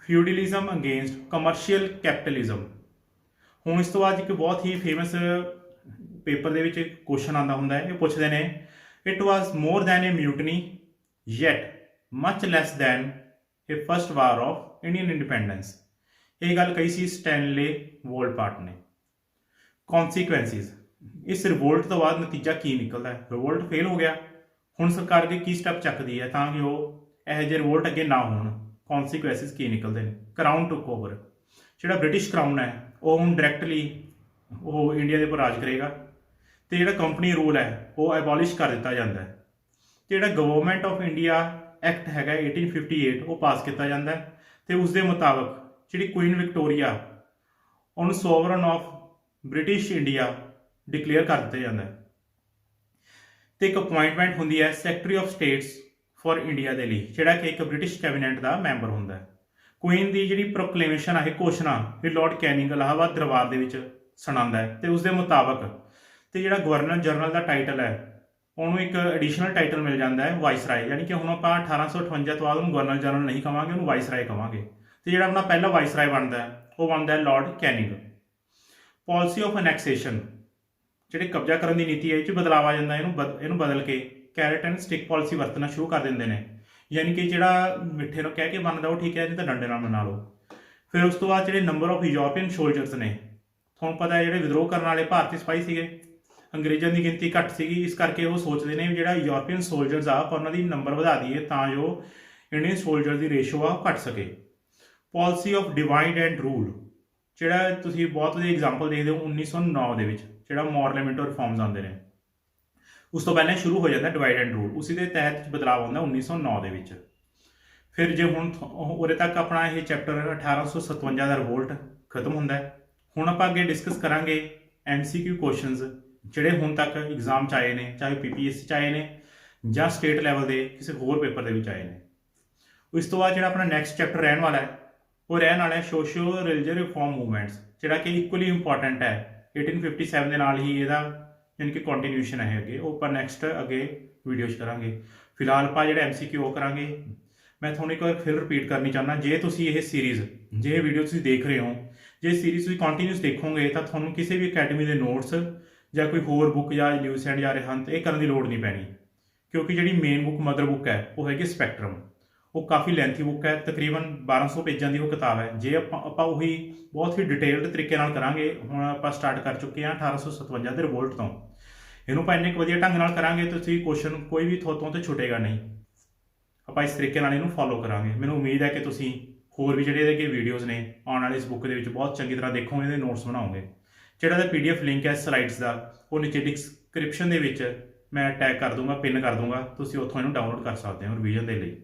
ਫਿਊਡਲਿਜ਼ਮ ਅਗੇਂਸਟ ਕਮਰਸ਼ੀਅਲ ਕੈਪੀਟਲਿਜ਼ਮ। ਹੁਣ ਇਸ ਤੋਂ ਬਾਅਦ ਇੱਕ ਬਹੁਤ ਹੀ ਫੇਮਸ ਪੇਪਰ ਦੇ ਵਿੱਚ ਕੁਐਸਚਨ ਆਉਂਦਾ ਹੁੰਦਾ ਹੈ, ਇਹ ਪੁੱਛਦੇ ਨੇ it was more than a mutiny yet much less than a first war of Indian independence. ਇਹ ਗੱਲ ਕਹੀ ਸੀ ਸਟੈਨਲੇ ਵੋਲਪਾਰਟ ਨੇ। ਕੌਨਸੀਕੁਐਂਸਿਸ, ਇਸ ਰਿਵੋਲਟ ਤੋਂ ਬਾਅਦ ਨਤੀਜਾ ਕੀ ਨਿਕਲਦਾ ਹੈ। ਰਿਵੋਲਟ ਫੇਲ ਹੋ ਗਿਆ, ਹੁਣ ਸਰਕਾਰ ਅੱਗੇ ਕੀ ਸਟੈਪ ਚੱਕਦੀ ਹੈ ਤਾਂ ਕਿ ਉਹ ਇਹੋ ਜਿਹੇ ਰਿਵੋਲਟ ਅੱਗੇ ਨਾ ਹੋਣ। ਕੌਨਸੀਕੁਐਂਸਿਸ ਕੀ ਨਿਕਲਦੇ ਨੇ। ਕਰਾਊਨ ਟੁੱਕ ਓਵਰ, ਜਿਹੜਾ ਬ੍ਰਿਟਿਸ਼ ਕਰਾਊਨ ਹੈ ਉਹ ਹੁਣ ਡਾਇਰੈਕਟਲੀ ਉਹ ਇੰਡੀਆ ਦੇ ਉੱਪਰ ਰਾਜ ਕਰੇਗਾ, ਅਤੇ ਜਿਹੜਾ ਕੰਪਨੀ ਰੂਲ ਹੈ ਉਹ ਐਬੋਲਿਸ਼ ਕਰ ਦਿੱਤਾ ਜਾਂਦਾ ਹੈ। ਅਤੇ ਜਿਹੜਾ ਗਵਰਨਮੈਂਟ ਆਫ ਇੰਡੀਆ ਐਕਟ ਹੈਗਾ 1858 ਉਹ ਪਾਸ ਕੀਤਾ ਜਾਂਦਾ ਹੈ, ਅਤੇ ਉਸ ਦੇ ਮੁਤਾਬਕ ਜਿਹੜੀ ਕੁਈਨ ਵਿਕਟੋਰੀਆ ਉਹਨੂੰ sovereign of British India declare ਕਰ ਦਿੱਤਾ ਜਾਂਦਾ ਹੈ। ਅਤੇ ਇੱਕ ਅਪੁਆਇੰਟਮੈਂਟ ਹੁੰਦੀ ਹੈ secretary of states for India ਦੇ ਲਈ, ਜਿਹੜਾ ਕਿ ਇੱਕ ਬ੍ਰਿਟਿਸ਼ ਕੈਬਨਿਟ ਦਾ ਮੈਂਬਰ ਹੁੰਦਾ ਹੈ। ਕੁਈਨ ਦੀ ਜਿਹੜੀ ਪ੍ਰੋਕਲੇਮੇਸ਼ਨ ਹੈ ਘੋਸ਼ਣਾ ਇਹ ਲਾਰਡ ਕੈਨਿੰਗ ਇਲਾਹਾਬਾਦ ਦਰਬਾਰ ਦੇ ਵਿੱਚ ਸੁਣਾਉਂਦਾ ਹੈ, ਅਤੇ ਉਸ ਦੇ ਮੁਤਾਬਕ ਅਤੇ ਜਿਹੜਾ ਗਵਰਨਰ ਜਨਰਲ ਦਾ ਟਾਈਟਲ ਹੈ ਉਹਨੂੰ ਇੱਕ ਐਡੀਸ਼ਨਲ ਟਾਈਟਲ ਮਿਲ ਜਾਂਦਾ ਹੈ ਵਾਇਸਰਾਏ, ਯਾਨੀ ਕਿ ਹੁਣ ਆਪਾਂ 1858 ਤੋਂ ਬਾਅਦ ਉਹਨੂੰ ਗਵਰਨਰ ਜਨਰਲ ਨਹੀਂ ਕਹਾਂਗੇ, ਉਹਨੂੰ ਵਾਇਸਰਾਏ ਕਹਾਂਗੇ। ਅਤੇ ਜਿਹੜਾ ਆਪਣਾ ਪਹਿਲਾ ਵਾਇਸਰਾਏ ਬਣਦਾ ਹੈ ਉਹ ਬਣਦਾ ਹੈ ਲਾਰਡ ਕੈਨਿੰਗ। ਪਾਲਿਸੀ ਆਫ ਅਨੈਕਸੇਸ਼ਨ, ਜਿਹੜੇ ਕਬਜ਼ਾ ਕਰਨ ਦੀ ਨੀਤੀ ਹੈ ਇਹ 'ਚ ਬਦਲਾਅ ਆ ਜਾਂਦਾ, ਇਹਨੂੰ ਬਦਲ ਕੇ ਕੈਰਟ ਐਂਡ ਸਟਿਕ ਪਾਲਿਸੀ ਵਰਤਣਾ ਸ਼ੁਰੂ ਕਰ ਦਿੰਦੇ ਨੇ, ਯਾਨੀ ਕਿ ਜਿਹੜਾ ਮਿੱਠੇ ਨੂੰ ਕਹਿ ਕੇ ਬਣਦਾ ਉਹ ਠੀਕ ਹੈ, ਨਹੀਂ ਤਾਂ ਡੰਡੇ ਨਾਲ ਬਣਾ ਲਓ। ਫਿਰ ਉਸ ਤੋਂ ਬਾਅਦ ਜਿਹੜੇ ਨੰਬਰ ਆਫ ਯੂਰਪੀਅਨ ਸੋਲਜਰਸ ਨੇ, ਤੁਹਾਨੂੰ ਪਤਾ ਹੈ ਜਿਹੜੇ ਵਿਦਰੋਹ ਕਰਨ ਵਾਲੇ ਭਾਰਤੀ ਸਿਪਾਹੀ ਸੀਗੇ, ਅੰਗਰੇਜ਼ਾਂ ਦੀ ਗਿਣਤੀ ਘੱਟ ਸੀਗੀ, ਇਸ ਕਰਕੇ ਉਹ ਸੋਚਦੇ ਨੇ ਜਿਹੜਾ ਯੂਰਪੀਅਨ ਸੋਲਜਰਸ ਆ ਆਪਾਂ ਉਹਨਾਂ ਦੀ ਨੰਬਰ ਵਧਾ ਦਈਏ ਤਾਂ ਜੋ ਇੰਡੀਅਨ ਸੋਲਜਰ ਦੀ ਰੇਸ਼ੋ ਆ ਘੱਟ ਸਕੇ। Policy of divide and rule, ਜਿਹੜਾ ਤੁਸੀਂ ਬਹੁਤ ਵਧੀਆ ਐਗਜ਼ਾਮਪਲ ਦੇਖਦੇ ਹੋ 1909 ਦੇ ਵਿੱਚ ਜਿਹੜਾ ਮੋਰਲੇਮੈਂਟੋ ਰਿਫਾਰਮਸ ਆਉਂਦੇ ਨੇ, ਉਸ ਤੋਂ ਪਹਿਲਾਂ ਸ਼ੁਰੂ ਹੋ ਜਾਂਦਾ ਡਿਵਾਈਡ ਐਂਡ ਰੂਲ, ਉਸੇ ਦੇ ਤਹਿਤ ਬਦਲਾਅ ਆਉਂਦਾ 1909 ਦੇ ਵਿੱਚ। ਫਿਰ ਜੇ ਹੁਣ ਉਰੇ ਤੱਕ ਆਪਣਾ ਇਹ ਚੈਪਟਰ 1857 ਦਾ ਰਿਵੋਲਟ ਖਤਮ ਹੁੰਦਾ ਹੈ। ਹੁਣ ਆਪਾਂ ਅੱਗੇ ਡਿਸਕਸ ਕਰਾਂਗੇ MCQ ਕੁਐਸਚਨਸ ਜਿਹੜੇ ਹੁਣ ਤੱਕ ਐਗਜ਼ਾਮ 'ਚ ਆਏ ਨੇ, ਚਾਹੇ PPSC 'ਚ ਆਏ ਨੇ ਜਾਂ ਸਟੇਟ ਲੈਵਲ ਦੇ ਕਿਸੇ ਹੋਰ ਪੇਪਰ ਦੇ ਵਿੱਚ ਆਏ ਨੇ। ਇਸ ਤੋਂ ਬਾਅਦ ਜਿਹੜਾ ਆਪਣਾ ਨੈਕਸਟ ਚੈਪਟਰ ਰਹਿਣ ਵਾਲਾ ਹੈ ਉਹ ਰਹਿਣ ਵਾਲਾ ਹੈ ਸੋਸ਼ੀਓ ਰਿਲੀਜੀਅਸ ਰਿਫਾਰਮ ਮੂਵਮੈਂਟਸ, ਜਿਹੜਾ ਕਿ ਇਕੁਅਲੀ ਇੰਪੋਰਟੈਂਟ ਹੈ 1857 ਦੇ ਨਾਲ ਹੀ ਇਹਦਾ ਯਾਨੀ ਕਿ ਕੰਟੀਨਿਊਸ਼ਨ ਹੈ ਅੱਗੇ, ਉਹ ਆਪਾਂ ਨੈਕਸਟ ਅੱਗੇ ਵੀਡੀਓ 'ਚ ਕਰਾਂਗੇ। ਫਿਲਹਾਲ ਆਪਾਂ ਜਿਹੜਾ MCQ ਉਹ ਕਰਾਂਗੇ। ਮੈਂ ਤੁਹਾਨੂੰ ਇੱਕ ਵਾਰ ਫਿਰ ਰਿਪੀਟ ਕਰਨੀ ਚਾਹੁੰਦਾ, ਜੇ ਤੁਸੀਂ ਇਹ ਸੀਰੀਜ਼, ਜੇ ਇਹ ਵੀਡੀਓ ਤੁਸੀਂ ਦੇਖ ਰਹੇ ਹੋ, ਜੇ ਸੀਰੀਜ਼ ਤੁਸੀਂ ਕੰਟੀਨਿਊਸ ਦੇਖੋਗੇ ਤਾਂ ਤੁਹਾਨੂੰ ਕਿਸੇ ਵੀ ਅਕੈਡਮੀ ਦੇ ਨੋਟਸ ਜਾਂ ਕੋਈ ਹੋਰ ਬੁੱਕ ਜਾਂ ਨਿਊਜ਼ ਸੈਂਡ ਜਾ ਰਹੇ ਹਨ ਤੇ ਇਹ ਕਰਨ ਦੀ ਲੋੜ ਨਹੀਂ ਪੈਣੀ, ਕਿਉਂਕਿ ਜਿਹੜੀ ਮੇਨ ਬੁੱਕ ਮਦਰ ਬੁੱਕ ਹੈ ਉਹ ਹੈਗੀ ਸਪੈਕਟਰਮ। ਉਹ ਕਾਫੀ ਲੈਂਥੀ ਬੁੱਕ ਹੈ, ਤਕਰੀਬਨ 1200 ਪੇਜਾਂ ਦੀ ਉਹ ਕਿਤਾਬ ਹੈ। ਜੇ ਆਪਾਂ ਉਹੀ ਬਹੁਤ ਹੀ ਡਿਟੇਲਡ ਤਰੀਕੇ ਨਾਲ ਕਰਾਂਗੇ, ਹੁਣ ਆਪਾਂ ਸਟਾਰਟ ਕਰ ਚੁੱਕੇ ਹਾਂ 1857 ਦੇ ਰਿਵੋਲਟ ਤੋਂ, ਇਹਨੂੰ ਆਪਾਂ ਇੰਨੇ ਕੁ ਵਧੀਆ ਢੰਗ ਨਾਲ ਕਰਾਂਗੇ ਤੁਸੀਂ ਕੁਐਸਚਨ ਕੋਈ ਵੀ ਤੁਹਾਤੋਂ ਤੇ ਛੁੱਟੇਗਾ ਨਹੀਂ। ਆਪਾਂ ਇਸ ਤਰੀਕੇ ਨਾਲ ਇਹਨੂੰ ਫੋਲੋ ਕਰਾਂਗੇ। ਮੈਨੂੰ ਉਮੀਦ ਹੈ ਕਿ ਤੁਸੀਂ ਹੋਰ ਵੀ ਜਿਹੜੇ ਇਹਦੇ ਅੱਗੇ ਵੀਡੀਓਜ਼ ਨੇ ਆਉਣ ਵਾਲੀ ਇਸ ਬੁੱਕ ਦੇ ਵਿੱਚ ਬਹੁਤ ਚੰਗੀ ਤਰ੍ਹਾਂ ਦੇਖੋਗੇ, ਇਹਦੇ ਨੋਟਸ ਬਣਾਓਗੇ। ਜਿਹੜਾ ਇਹਦਾ PDF ਲਿੰਕ ਹੈ ਸਲਾਈਡਸ ਦਾ, ਉਹ ਨੀਚੇ ਡਿਸਕ੍ਰਿਪਸ਼ਨ ਦੇ ਵਿੱਚ ਮੈਂ ਟੈਗ ਕਰ ਦੂੰਗਾ, ਪਿੰਨ ਕਰ ਦੂੰਗਾ, ਤੁਸੀਂ ਉੱਥੋਂ ਇਹਨੂੰ ਡਾਊਨਲੋਡ ਕਰ ਸਕਦੇ ਹੋ ਰਿਵੀਜ਼ਨ ਦੇ ਲਈ।